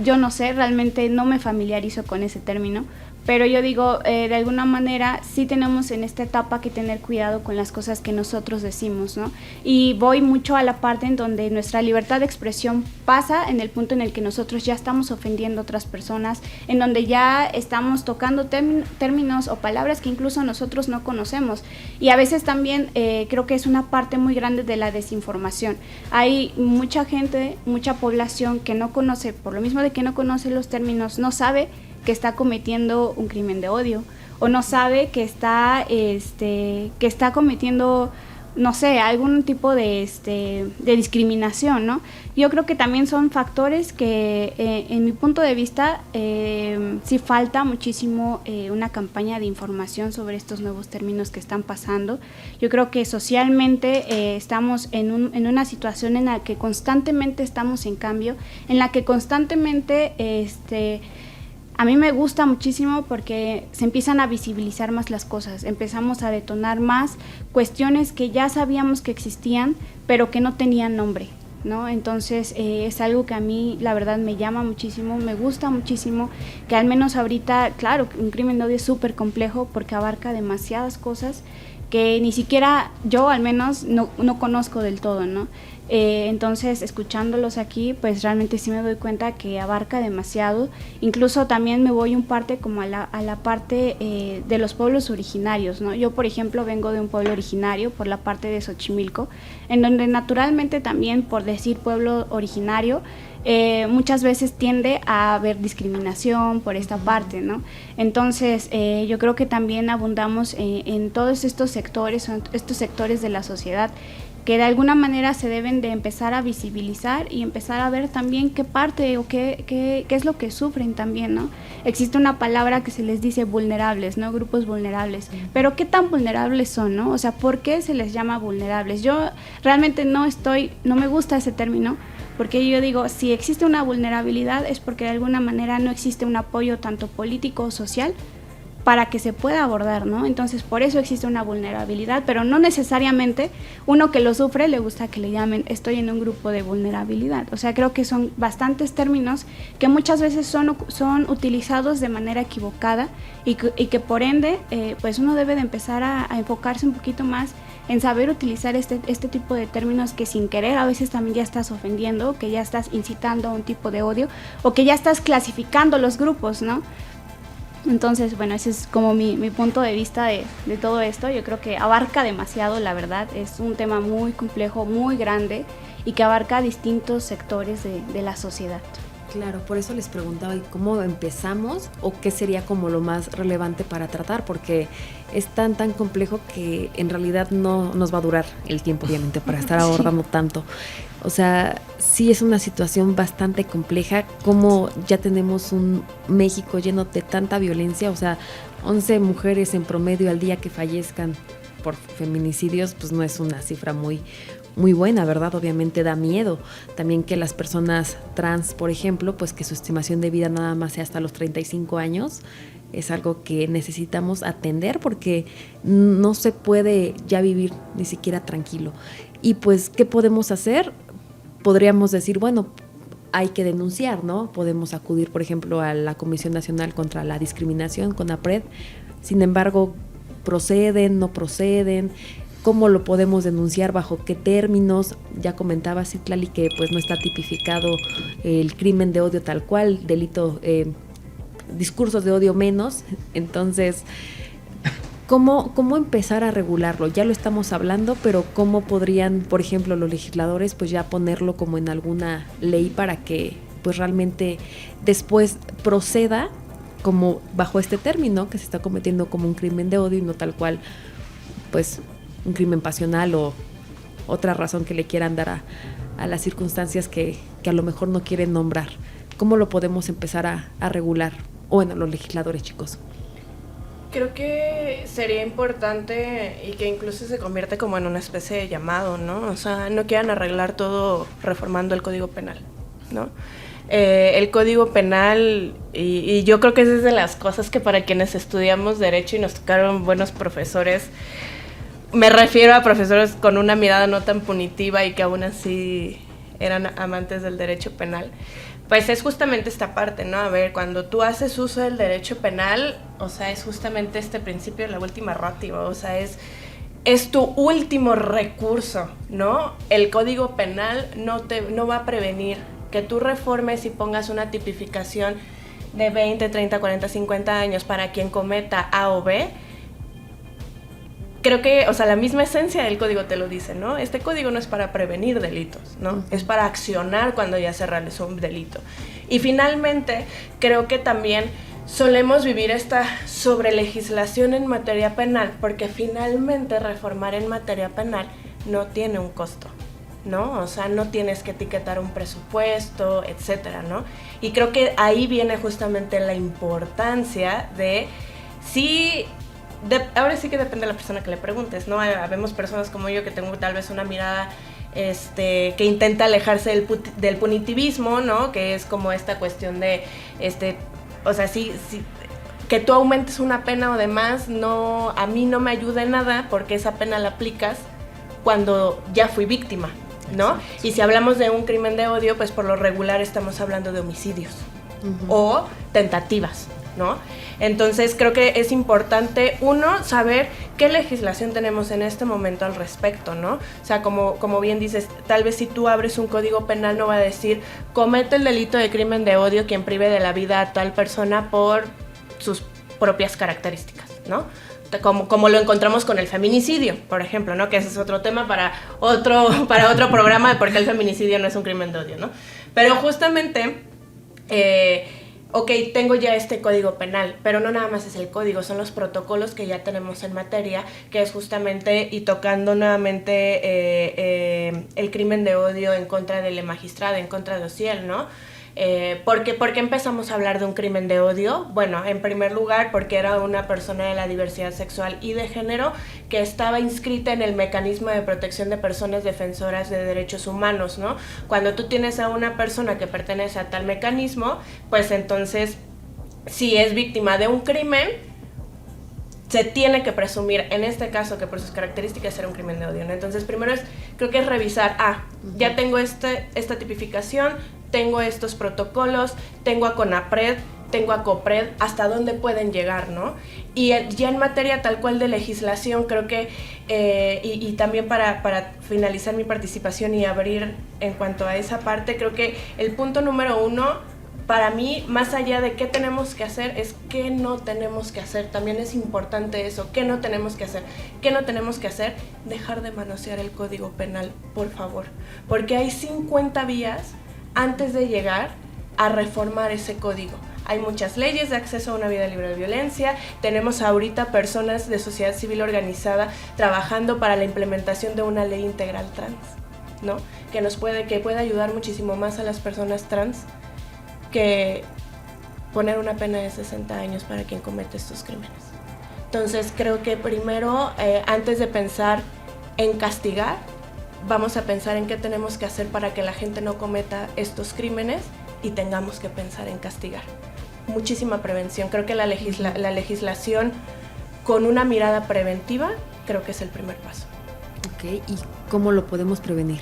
Yo no sé, realmente no me familiarizo con ese término, pero yo digo, de alguna manera sí tenemos en esta etapa que tener cuidado con las cosas que nosotros decimos, ¿no? Y voy mucho a la parte en donde nuestra libertad de expresión pasa en el punto en el que nosotros ya estamos ofendiendo a otras personas, en donde ya estamos tocando términos o palabras que incluso nosotros no conocemos. Y a veces también creo que es una parte muy grande de la desinformación. Hay mucha gente, mucha población que no conoce, por lo mismo de que no conoce los términos, no sabe que está cometiendo un crimen de odio, o no sabe que está cometiendo, no sé, algún tipo de discriminación, ¿no? Yo creo que también son factores que, en mi punto de vista, sí falta muchísimo una campaña de información sobre estos nuevos términos que están pasando. Yo creo que socialmente estamos en una situación en la que constantemente estamos en cambio, en la que constantemente a mí me gusta muchísimo porque se empiezan a visibilizar más las cosas, empezamos a detonar más cuestiones que ya sabíamos que existían, pero que no tenían nombre, ¿no? Entonces es algo que a mí la verdad me llama muchísimo, me gusta muchísimo, que al menos ahorita, claro, un crimen de odio es súper complejo porque abarca demasiadas cosas que ni siquiera yo al menos no conozco del todo, ¿no? Entonces, escuchándolos aquí, pues realmente sí me doy cuenta que abarca demasiado. Incluso también me voy un parte como a la parte de los pueblos originarios, ¿no? Yo, por ejemplo, vengo de un pueblo originario por la parte de Xochimilco, en donde naturalmente también, por decir pueblo originario, muchas veces tiende a haber discriminación por esta parte, ¿no? Entonces, yo creo que también abundamos en todos estos sectores de la sociedad que de alguna manera se deben de empezar a visibilizar y empezar a ver también qué parte o qué es lo que sufren también, ¿no? Existe una palabra que se les dice vulnerables, ¿no? Grupos vulnerables. Pero ¿qué tan vulnerables son, no? O sea, ¿por qué se les llama vulnerables? Yo realmente no me gusta ese término, porque yo digo, si existe una vulnerabilidad es porque de alguna manera no existe un apoyo tanto político o social para que se pueda abordar, ¿no? Entonces, por eso existe una vulnerabilidad, pero no necesariamente uno que lo sufre le gusta que le llamen estoy en un grupo de vulnerabilidad. O sea, creo que son bastantes términos que muchas veces son utilizados de manera equivocada y que por ende, pues uno debe de empezar a enfocarse un poquito más en saber utilizar este tipo de términos que sin querer a veces también ya estás ofendiendo, que ya estás incitando a un tipo de odio o que ya estás clasificando los grupos, ¿no? Entonces, bueno, ese es como mi punto de vista de todo esto. Yo creo que abarca demasiado, la verdad. Es un tema muy complejo, muy grande y que abarca distintos sectores de la sociedad.
Claro, por eso les preguntaba, ¿y cómo empezamos o qué sería como lo más relevante para tratar? Porque es tan complejo que en realidad no nos va a durar el tiempo, obviamente, para estar abordando tanto. O sea, sí es una situación bastante compleja, como ya tenemos un México lleno de tanta violencia, o sea, 11 mujeres en promedio al día que fallezcan por feminicidios, pues no es una cifra muy buena, ¿verdad? Obviamente da miedo. También que las personas trans, por ejemplo, pues que su estimación de vida nada más sea hasta los 35 años, es algo que necesitamos atender porque no se puede ya vivir ni siquiera tranquilo. Y pues, ¿qué podemos hacer? Podríamos decir, bueno, hay que denunciar, ¿no? Podemos acudir, por ejemplo, a la Comisión Nacional contra la Discriminación, CONAPRED. Sin embargo, ¿proceden, no proceden? ¿Cómo lo podemos denunciar? ¿Bajo qué términos? Ya comentaba Citlali que pues no está tipificado el crimen de odio tal cual, delito, discursos de odio menos. Entonces, ¿cómo empezar a regularlo? Ya lo estamos hablando, pero ¿cómo podrían, por ejemplo, los legisladores pues ya ponerlo como en alguna ley para que pues realmente después proceda como bajo este término que se está cometiendo como un crimen de odio y no tal cual pues un crimen pasional o otra razón que le quieran dar a las circunstancias que a lo mejor no quieren nombrar? ¿Cómo lo podemos empezar a regular? O bueno, los legisladores, chicos.
Creo que sería importante y que incluso se convierte como en una especie de llamado, ¿no? O sea, no quieran arreglar todo reformando el Código Penal, ¿no? El Código Penal, y yo creo que esa es de las cosas que para quienes estudiamos Derecho y nos tocaron buenos profesores, me refiero a profesores con una mirada no tan punitiva y que aún así eran amantes del derecho penal, pues es justamente esta parte, ¿no? A ver, cuando tú haces uso del derecho penal, o sea, es justamente este principio de la última ratio, o sea, es tu último recurso, ¿no? El Código Penal no va a prevenir que tú reformes y pongas una tipificación de 20, 30, 40, 50 años para quien cometa A o B. Creo que, o sea, la misma esencia del código te lo dice, ¿no? Este código no es para prevenir delitos, ¿no? Es para accionar cuando ya se realizó un delito. Y finalmente, creo que también solemos vivir esta sobrelegislación en materia penal, porque finalmente reformar en materia penal no tiene un costo, ¿no? O sea, no tienes que etiquetar un presupuesto, etcétera, ¿no? Y creo que ahí viene justamente la importancia de sí. Ahora sí que depende de la persona que le preguntes, ¿no? Habemos personas como yo que tengo tal vez una mirada que intenta alejarse del punitivismo, ¿no? Que es como esta cuestión de, o sea, sí, que tú aumentes una pena o demás, no, a mí no me ayuda en nada porque esa pena la aplicas cuando ya fui víctima, ¿no? Y si hablamos de un crimen de odio, pues por lo regular estamos hablando de homicidios o tentativas, ¿no? Entonces creo que es importante, uno, saber qué legislación tenemos en este momento al respecto, ¿no? O sea, como bien dices, tal vez si tú abres un código penal no va a decir comete el delito de crimen de odio quien prive de la vida a tal persona por sus propias características, ¿no? Como lo encontramos con el feminicidio, por ejemplo, ¿no? Que ese es otro tema para otro programa de por qué el feminicidio no es un crimen de odio, ¿no? Pero justamente ok, tengo ya este código penal, pero no nada más es el código, son los protocolos que ya tenemos en materia, que es justamente, y tocando nuevamente el crimen de odio en contra de la magistrada, en contra de Ociel, ¿no? ¿Por qué empezamos a hablar de un crimen de odio? Bueno, en primer lugar, porque era una persona de la diversidad sexual y de género que estaba inscrita en el mecanismo de protección de personas defensoras de derechos humanos, ¿no? Cuando tú tienes a una persona que pertenece a tal mecanismo, pues entonces, si es víctima de un crimen, se tiene que presumir, en este caso, que por sus características era un crimen de odio, ¿no? Entonces, primero creo que es revisar, ya tengo esta tipificación, tengo estos protocolos, tengo a CONAPRED, tengo a COPRED, hasta dónde pueden llegar, ¿no? Y ya en materia tal cual de legislación, creo que, y también para finalizar mi participación y abrir en cuanto a esa parte, creo que el punto número 1, para mí, más allá de qué tenemos que hacer, es qué no tenemos que hacer. También es importante eso, qué no tenemos que hacer. ¿Qué no tenemos que hacer? Dejar de manosear el Código Penal, por favor. Porque hay 50 vías antes de llegar a reformar ese código. Hay muchas leyes de acceso a una vida libre de violencia. Tenemos ahorita personas de sociedad civil organizada trabajando para la implementación de una ley integral trans, ¿no? Que puede ayudar muchísimo más a las personas trans que poner una pena de 60 años para quien comete estos crímenes. Entonces creo que primero, antes de pensar en castigar, vamos a pensar en qué tenemos que hacer para que la gente no cometa estos crímenes y tengamos que pensar en castigar. Muchísima prevención. Creo que la legislación con una mirada preventiva creo que es el primer paso.
Ok, ¿y cómo lo podemos prevenir?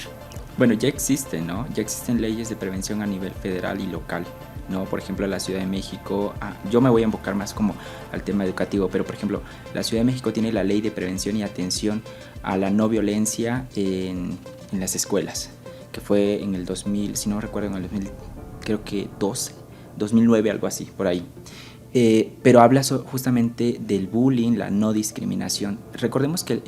Bueno, ya existen, ¿no? Ya existen leyes de prevención a nivel federal y local, ¿no? Por ejemplo, la Ciudad de México, yo me voy a enfocar más como al tema educativo, pero por ejemplo, la Ciudad de México tiene la Ley de Prevención y Atención a la No Violencia en las escuelas, que fue en el 2000, si no recuerdo, en el 2000, creo que 2009, algo así, por ahí. Pero habla justamente del bullying, la no discriminación. Recordemos que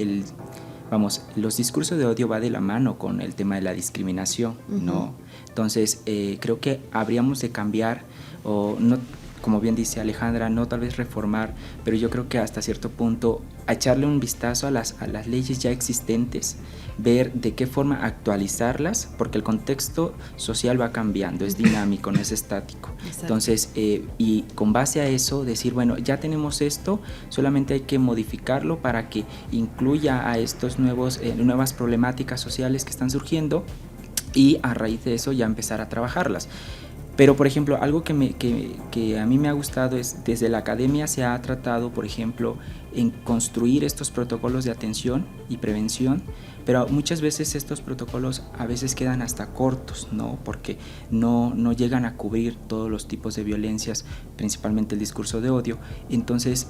los discursos de odio va de la mano con el tema de la discriminación, ¿no? Entonces, creo que habríamos de cambiar, o no, como bien dice Alejandra, no tal vez reformar, pero yo creo que hasta cierto punto echarle un vistazo a las leyes ya existentes, ver de qué forma actualizarlas, porque el contexto social va cambiando, es dinámico, no es estático. Exacto. Entonces, y con base a eso, decir, bueno, ya tenemos esto, solamente hay que modificarlo para que incluya a estos nuevas problemáticas sociales que están surgiendo, y a raíz de eso ya empezar a trabajarlas. Pero, por ejemplo, algo que a mí me ha gustado es, desde la academia se ha tratado, por ejemplo, en construir estos protocolos de atención y prevención, pero muchas veces estos protocolos a veces quedan hasta cortos, ¿no? Porque no llegan a cubrir todos los tipos de violencias, principalmente el discurso de odio. Entonces,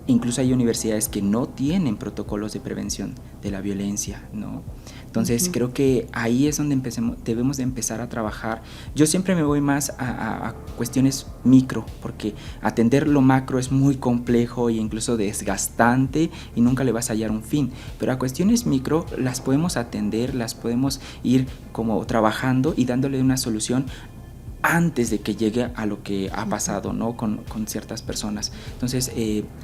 incluso hay universidades que no tienen protocolos de prevención de la violencia, ¿no? Entonces, creo que ahí es donde debemos de empezar a trabajar. Yo siempre me voy más a cuestiones micro, porque atender lo macro es muy complejo e incluso desgastante y nunca le vas a hallar un fin. Pero a cuestiones micro las podemos atender, las podemos ir como trabajando y dándole una solución antes de que llegue a lo que ha pasado, ¿no? con ciertas personas. Entonces,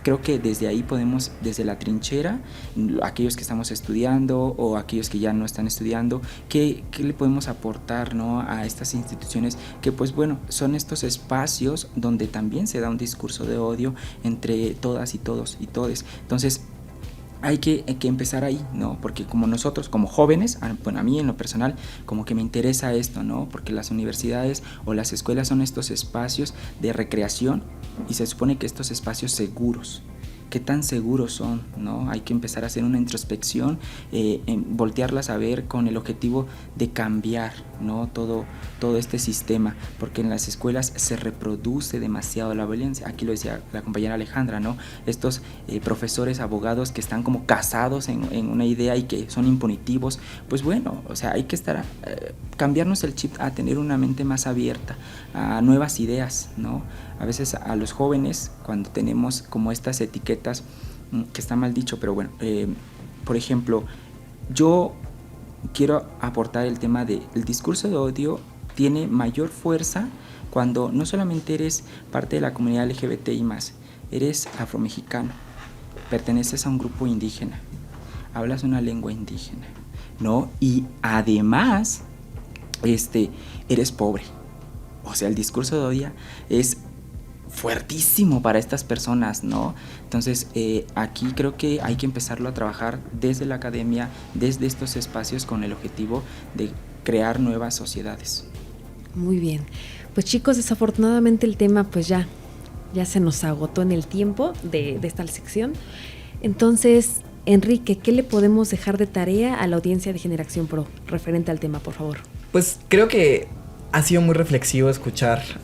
creo que desde ahí podemos, desde la trinchera, aquellos que estamos estudiando o aquellos que ya no están estudiando, ¿qué le podemos aportar, ¿no? a estas instituciones que, pues bueno, son estos espacios donde también se da un discurso de odio entre todas y todos y todes. Entonces, hay que empezar ahí, ¿no? Porque como nosotros, como jóvenes, bueno, a mí en lo personal, como que me interesa esto, ¿no? Porque las universidades o las escuelas son estos espacios de recreación y se supone que estos espacios seguros. ¿Qué tan seguros son, ¿no? Hay que empezar a hacer una introspección, voltearlas a ver con el objetivo de cambiar, ¿no? todo este sistema, porque en las escuelas se reproduce demasiado la violencia. Aquí lo decía la compañera Alejandra, ¿no? Estos profesores, abogados que están como casados en una idea y que son impunitivos, pues bueno, o sea, hay que cambiarnos el chip a tener una mente más abierta a nuevas ideas, ¿no? A veces a los jóvenes, cuando tenemos como estas etiquetas, que está mal dicho, pero bueno, por ejemplo, yo quiero aportar el tema del discurso de odio tiene mayor fuerza cuando no solamente eres parte de la comunidad LGBTI+, eres afromexicano, perteneces a un grupo indígena, hablas una lengua indígena, ¿no? Y además, eres pobre. O sea, el discurso de odio es fuertísimo para estas personas, ¿no? Entonces, aquí creo que hay que empezarlo a trabajar desde la academia, desde estos espacios, con el objetivo de crear nuevas sociedades.
Muy bien. Pues chicos, desafortunadamente el tema pues ya se nos agotó en el tiempo de esta sección. Entonces, Enrique, ¿qué le podemos dejar de tarea a la audiencia de Generación Pro referente al tema, por favor?
Pues creo que ha sido muy reflexivo escucharnos,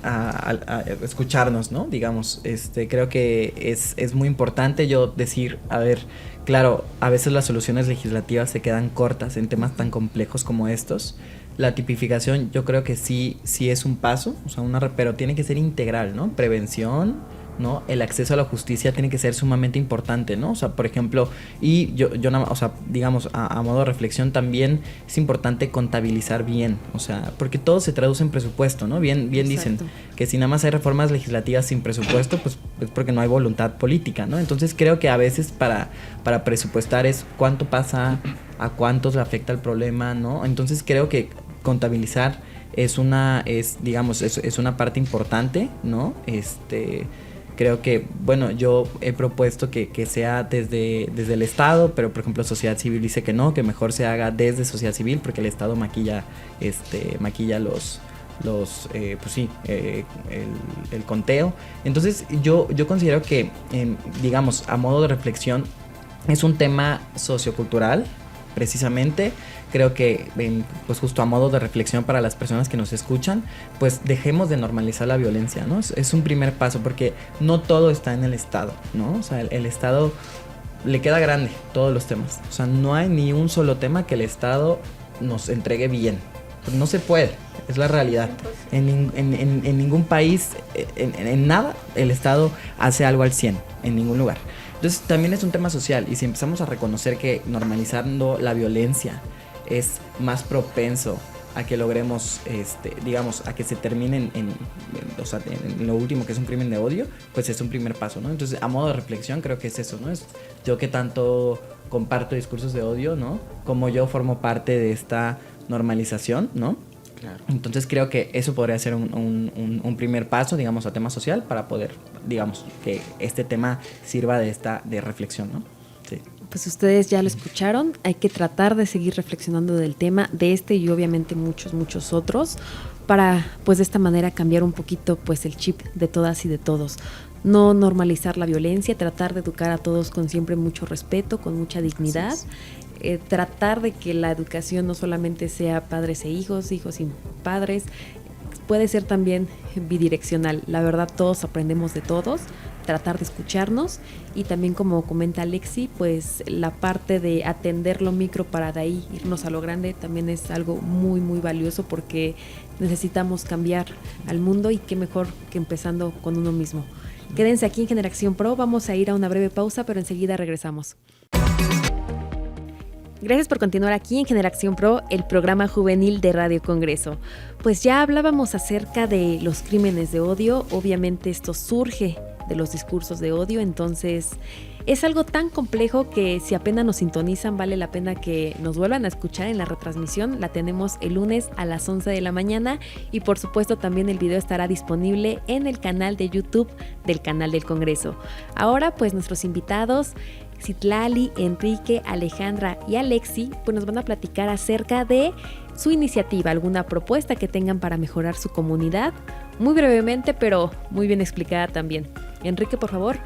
¿no? Digamos, creo que es muy importante yo decir, a ver, claro, a veces las soluciones legislativas se quedan cortas en temas tan complejos como estos. La tipificación yo creo que sí es un paso, o sea, pero tiene que ser integral, ¿no? Prevención, ¿no? El acceso a la justicia tiene que ser sumamente importante, ¿no? O sea, por ejemplo, y yo o sea, digamos, a modo de reflexión también es importante contabilizar bien, o sea, porque todo se traduce en presupuesto, ¿no? Bien dicen que si nada más hay reformas legislativas sin presupuesto, pues es porque no hay voluntad política, ¿no? Entonces creo que a veces para presupuestar es cuánto pasa, a cuántos le afecta el problema, ¿no? Entonces creo que contabilizar es una parte importante, ¿no? Creo que, bueno, yo he propuesto que sea desde el Estado, pero por ejemplo sociedad civil dice que no, que mejor se haga desde sociedad civil porque el Estado maquilla el conteo. Entonces yo considero que, digamos, a modo de reflexión, es un tema sociocultural, precisamente. Creo que, pues justo a modo de reflexión para las personas que nos escuchan, pues dejemos de normalizar la violencia, ¿no? Es un primer paso porque no todo está en el Estado, ¿no? O sea, el Estado le queda grande todos los temas. O sea, no hay ni un solo tema que el Estado nos entregue bien. No se puede, es la realidad. En ningún país, en nada, el Estado hace algo al 100, en ningún lugar. Entonces también es un tema social y si empezamos a reconocer que normalizando la violencia es más propenso a que logremos, digamos, a que se termine en lo último, que es un crimen de odio, pues es un primer paso, ¿no? Entonces, a modo de reflexión, creo que es eso, ¿no? Es yo que tanto comparto discursos de odio, ¿no? Como yo formo parte de esta normalización, ¿no? Claro. Entonces creo que eso podría ser un primer paso, digamos, a tema social para poder, digamos, que este tema sirva de reflexión, ¿no? Sí.
Pues ustedes ya lo escucharon, hay que tratar de seguir reflexionando del tema, de este y obviamente muchos otros, para pues de esta manera cambiar un poquito pues el chip de todas y de todos. No normalizar la violencia, tratar de educar a todos con siempre mucho respeto, con mucha dignidad. Tratar de que la educación no solamente sea padres e hijos y padres, puede ser también bidireccional. La verdad, todos aprendemos de todos, tratar de escucharnos y también, como comenta Alexi, pues la parte de atender lo micro para de ahí irnos a lo grande también es algo muy valioso porque necesitamos cambiar al mundo y qué mejor que empezando con uno mismo. Quédense aquí en Generación Pro, vamos a ir a una breve pausa, pero enseguida regresamos. Gracias por continuar aquí en Generación Pro, el programa juvenil de Radio Congreso. Pues ya hablábamos acerca de los crímenes de odio, obviamente esto surge de los discursos de odio, entonces es algo tan complejo que si apenas nos sintonizan vale la pena que nos vuelvan a escuchar en la retransmisión. La tenemos el lunes a las 11 de la mañana y por supuesto también el video estará disponible en el canal de YouTube del canal del Congreso. Ahora pues nuestros invitados Citlali, Enrique, Alejandra y Alexi pues nos van a platicar acerca de su iniciativa, alguna propuesta que tengan para mejorar su comunidad, muy brevemente pero muy bien explicada también. Enrique, por favor.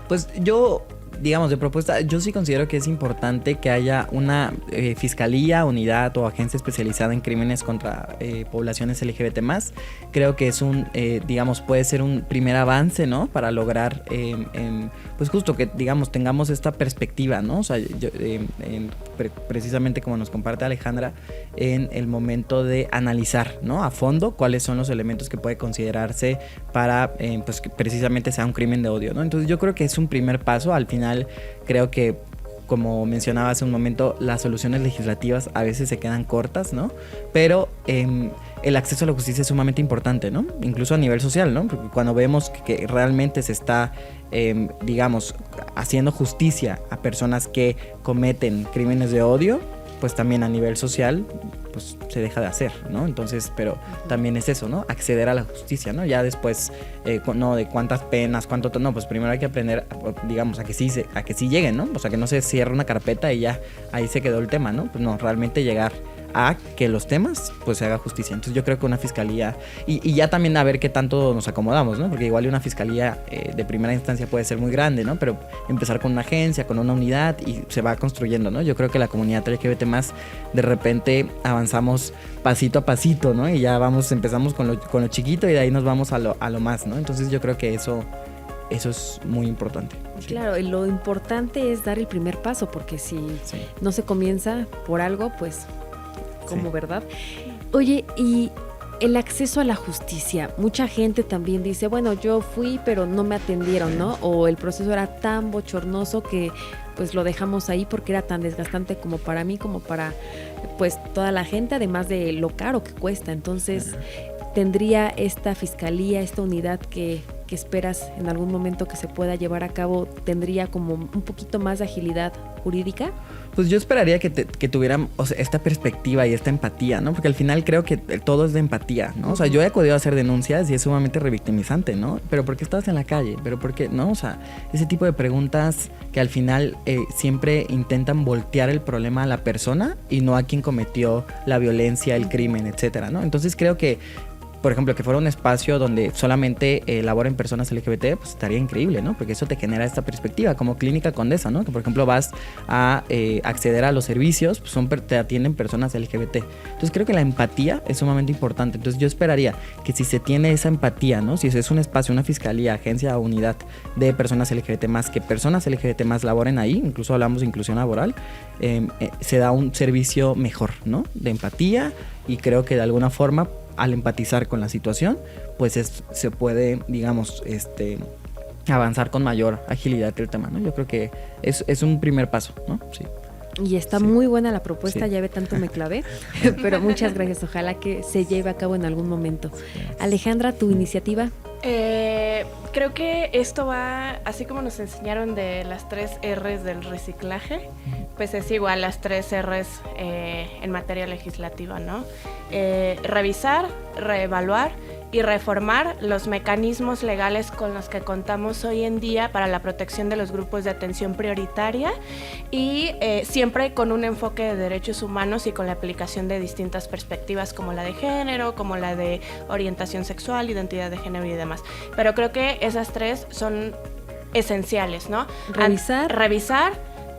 Pues yo, digamos, de propuesta, yo sí considero que es importante que haya una fiscalía, unidad o agencia especializada en crímenes contra poblaciones LGBT+. Creo que es digamos, puede ser un primer avance, ¿no? Para lograr, pues justo que, digamos, tengamos esta perspectiva, ¿no? O sea, precisamente como nos comparte Alejandra, en el momento de analizar, ¿no? A fondo cuáles son los elementos que puede considerarse para, pues, que precisamente sea un crimen de odio, ¿no? Entonces yo creo que es un primer paso. Al final creo que, como mencionaba hace un momento, las soluciones legislativas a veces se quedan cortas, ¿no? Pero el acceso a la justicia es sumamente importante, ¿no? Incluso a nivel social, ¿no? Porque cuando vemos que realmente se está, digamos, haciendo justicia a personas que cometen crímenes de odio, pues también a nivel social pues se deja de hacer, ¿no? Entonces, pero también es eso, ¿no? Acceder a la justicia, ¿no? Ya después, no de cuántas penas, no, pues primero hay que aprender, digamos, a que sí lleguen, ¿no? O sea, que no se cierre una carpeta y ya ahí se quedó el tema, ¿no? Pues no, realmente llegar a que los temas pues se haga justicia. Entonces yo creo que una fiscalía, y ya también a ver qué tanto nos acomodamos, ¿no? Porque igual una fiscalía de primera instancia puede ser muy grande, ¿no? Pero empezar con una agencia, con una unidad y se va construyendo, ¿no? Yo creo que la comunidad LGBT más de repente avanzamos pasito a pasito, ¿no? Y ya empezamos con lo chiquito y de ahí nos vamos a lo más, ¿no? Entonces yo creo que eso es muy importante.
Claro, y lo importante es dar el primer paso, porque si no se comienza por algo, pues, ¿cómo, verdad? Oye, y el acceso a la justicia. Mucha gente también dice, bueno, yo fui, pero no me atendieron, ¿no? O el proceso era tan bochornoso que pues lo dejamos ahí porque era tan desgastante como para mí, como para pues toda la gente, además de lo caro que cuesta. Entonces, ¿tendría esta fiscalía, esta unidad que esperas en algún momento que se pueda llevar a cabo, tendría como un poquito más de agilidad jurídica?
Pues yo esperaría que tuvieran, o sea, esta perspectiva y esta empatía, ¿no? Porque al final creo que todo es de empatía, ¿no? O sea, yo he acudido a hacer denuncias y es sumamente revictimizante, ¿no? Pero ¿por qué estabas en la calle? ¿Pero por qué? ¿No? O sea, ese tipo de preguntas que al final siempre intentan voltear el problema a la persona y no a quien cometió la violencia, el crimen, etcétera, ¿no? Entonces creo que, por ejemplo, que fuera un espacio donde solamente laboren personas LGBT, pues estaría increíble, ¿no? Porque eso te genera esta perspectiva, como Clínica Condesa, ¿no? Que, por ejemplo, vas a acceder a los servicios, pues te atienden personas LGBT. Entonces, creo que la empatía es sumamente importante. Entonces, yo esperaría que si se tiene esa empatía, ¿no? Si es un espacio, una fiscalía, agencia o unidad de personas LGBT más, que personas LGBT más laboren ahí, incluso hablamos de inclusión laboral, se da un servicio mejor, ¿no? De empatía, y creo que de alguna forma, al empatizar con la situación, pues se puede, digamos, avanzar con mayor agilidad el tema, ¿no? Yo creo que es un primer paso, ¿no? Sí.
Y está muy buena la propuesta, ya ve, tanto me clavé, pero muchas gracias, ojalá que se lleve a cabo en algún momento. Alejandra, ¿tu iniciativa?
Creo que esto va, así como nos enseñaron de las 3 R's del reciclaje, pues es igual las 3 R's en materia legislativa, ¿no? Revisar, reevaluar y reformar los mecanismos legales con los que contamos hoy en día para la protección de los grupos de atención prioritaria y siempre con un enfoque de derechos humanos y con la aplicación de distintas perspectivas como la de género, como la de orientación sexual, identidad de género y demás. Pero creo que esas 3 son esenciales, ¿no? Revisar,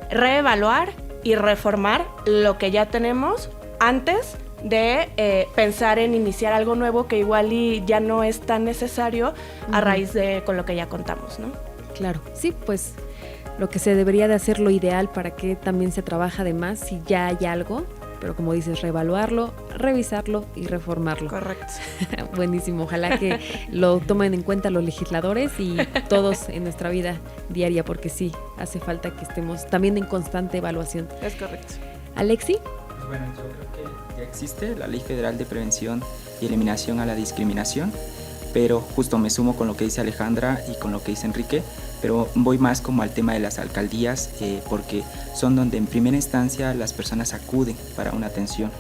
reevaluar y reformar lo que ya tenemos antes de pensar en iniciar algo nuevo que igual y ya no es tan necesario a raíz de con lo que ya contamos, ¿no?
Claro, sí, pues lo que se debería de hacer, lo ideal para que también se trabaja de más si ya hay algo, pero como dices, reevaluarlo, revisarlo y reformarlo.
Correcto.
Buenísimo, ojalá que lo tomen en cuenta los legisladores y todos en nuestra vida diaria, porque sí, hace falta que estemos también en constante evaluación.
Es correcto.
¿Alexi?
Bueno, yo creo que ya existe la Ley Federal de Prevención y Eliminación a la Discriminación, pero justo me sumo con lo que dice Alejandra y con lo que dice Enrique, pero voy más como al tema de las alcaldías, porque son donde en primera instancia las personas acuden para una atención.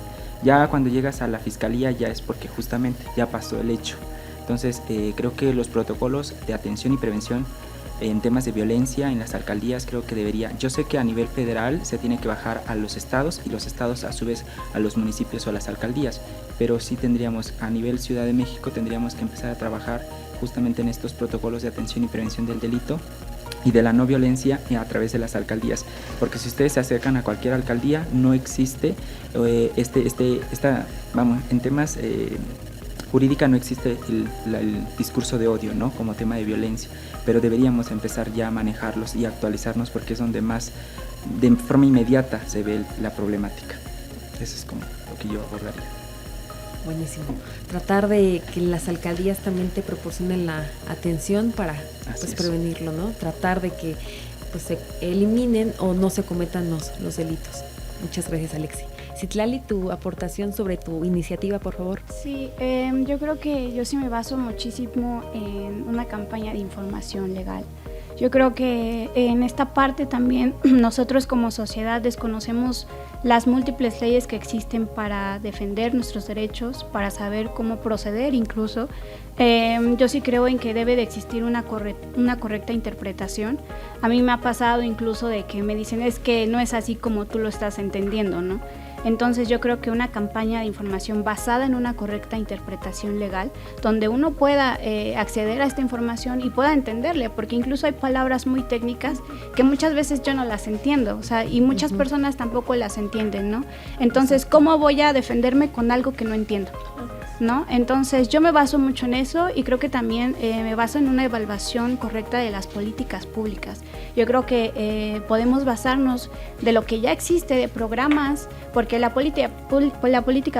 Ya cuando llegas a la fiscalía ya es porque justamente ya pasó el hecho. Entonces creo que los protocolos de atención y prevención en temas de violencia en las alcaldías creo que debería, yo sé que a nivel federal se tiene que bajar a los estados y los estados a su vez a los municipios o a las alcaldías, pero sí tendríamos a nivel Ciudad de México tendríamos que empezar a trabajar justamente en estos protocolos de atención y prevención del delito y de la no violencia a través de las alcaldías, porque si ustedes se acercan a cualquier alcaldía no existe en temas jurídica no existe el discurso de odio, ¿no? Como tema de violencia, pero deberíamos empezar ya a manejarlos y actualizarnos porque es donde más de forma inmediata se ve la problemática. Eso es como lo que yo abordaría.
Buenísimo. Tratar de que las alcaldías también te proporcionen la atención para prevenirlo, ¿no? Tratar de que pues se eliminen o no se cometan los delitos. Muchas gracias, Alexi. Citlali, tu aportación sobre tu iniciativa, por favor.
Sí, yo creo que yo sí me baso muchísimo en una campaña de información legal. Yo creo que en esta parte también nosotros como sociedad desconocemos las múltiples leyes que existen para defender nuestros derechos, para saber cómo proceder incluso. Yo sí creo en que debe de existir una correcta interpretación. A mí me ha pasado incluso de que me dicen es que no es así como tú lo estás entendiendo, ¿no? Entonces yo creo que una campaña de información basada en una correcta interpretación legal, donde uno pueda acceder a esta información y pueda entenderle, porque incluso hay palabras muy técnicas que muchas veces yo no las entiendo, o sea, y muchas personas tampoco las entienden, ¿no? Entonces, ¿cómo voy a defenderme con algo que no entiendo? ¿No? Entonces yo me baso mucho en eso y creo que también me baso en una evaluación correcta de las políticas públicas. Yo creo que podemos basarnos de lo que ya existe, de programas, porque la política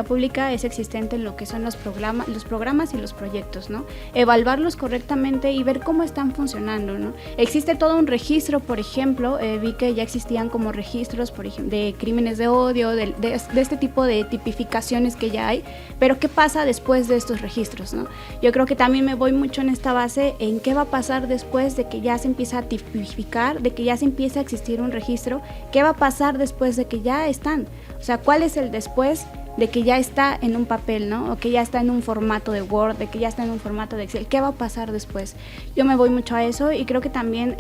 pública es existente en lo que son los programas y los proyectos, ¿no? Evaluarlos correctamente y ver cómo están funcionando, ¿no? Existe todo un registro, por ejemplo, vi que ya existían como registros, por ejemplo, de crímenes de odio, de este tipo de tipificaciones que ya hay, pero ¿qué pasa después de estos registros, ¿no? Yo creo que también me voy mucho en esta base en qué va a pasar después de que ya se empieza a tipificar, de que ya se empieza a existir un registro, qué va a pasar después de que ya están, o sea, cuál es el después de que ya está en un papel, ¿no? O que ya está en un formato de Word, de que ya está en un formato de Excel, ¿qué va a pasar después? Yo me voy mucho a eso y creo que también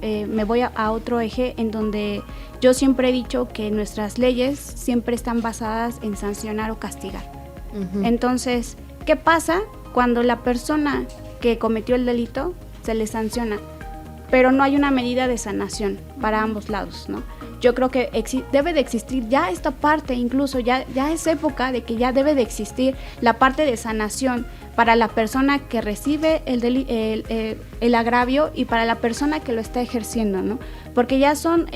me voy a otro eje en donde yo siempre he dicho que nuestras leyes siempre están basadas en sancionar o castigar. Entonces, ¿qué pasa cuando la persona que cometió el delito se le sanciona, pero no hay una medida de sanación para ambos lados, ¿no? Yo creo que debe de existir ya esta parte, incluso ya es época de que ya debe de existir la parte de sanación para la persona que recibe el agravio y para la persona que lo está ejerciendo, ¿no? Porque ya son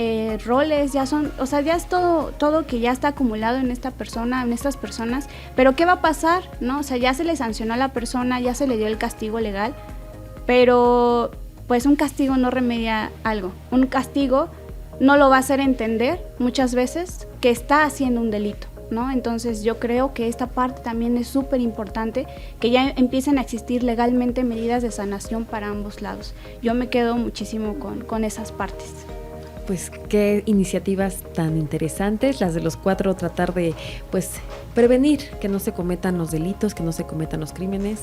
roles, ya son, o sea, ya es todo que ya está acumulado en esta persona, en estas personas, pero ¿qué va a pasar, no? O sea, ya se le sancionó a la persona, ya se le dio el castigo legal, pero pues un castigo no remedia algo, un castigo no lo va a hacer entender muchas veces que está haciendo un delito, ¿no? Entonces yo creo que esta parte también es súper importante, que ya empiecen a existir legalmente medidas de sanación para ambos lados. Yo me quedo muchísimo con esas partes.
Pues qué iniciativas tan interesantes, las de los 4, tratar de pues prevenir que no se cometan los delitos, que no se cometan los crímenes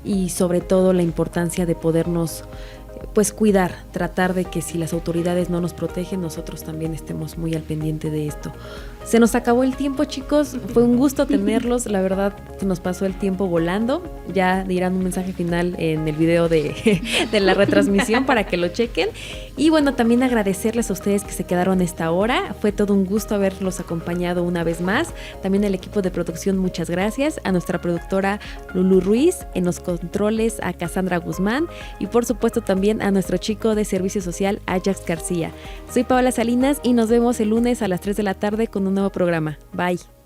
y sobre todo la importancia de podernos pues cuidar, tratar de que si las autoridades no nos protegen, nosotros también estemos muy al pendiente de esto. Se nos acabó el tiempo, chicos, fue un gusto tenerlos, la verdad se nos pasó el tiempo volando, ya dirán un mensaje final en el video de la retransmisión para que lo chequen, y bueno, también agradecerles a ustedes que se quedaron esta hora, fue todo un gusto haberlos acompañado una vez más, también al equipo de producción muchas gracias, a nuestra productora Lulu Ruiz, en los controles a Cassandra Guzmán, y por supuesto también a nuestro chico de servicio social Ajax García. Soy Paola Salinas y nos vemos el lunes a las 3 de la tarde con un nuevo programa. Bye.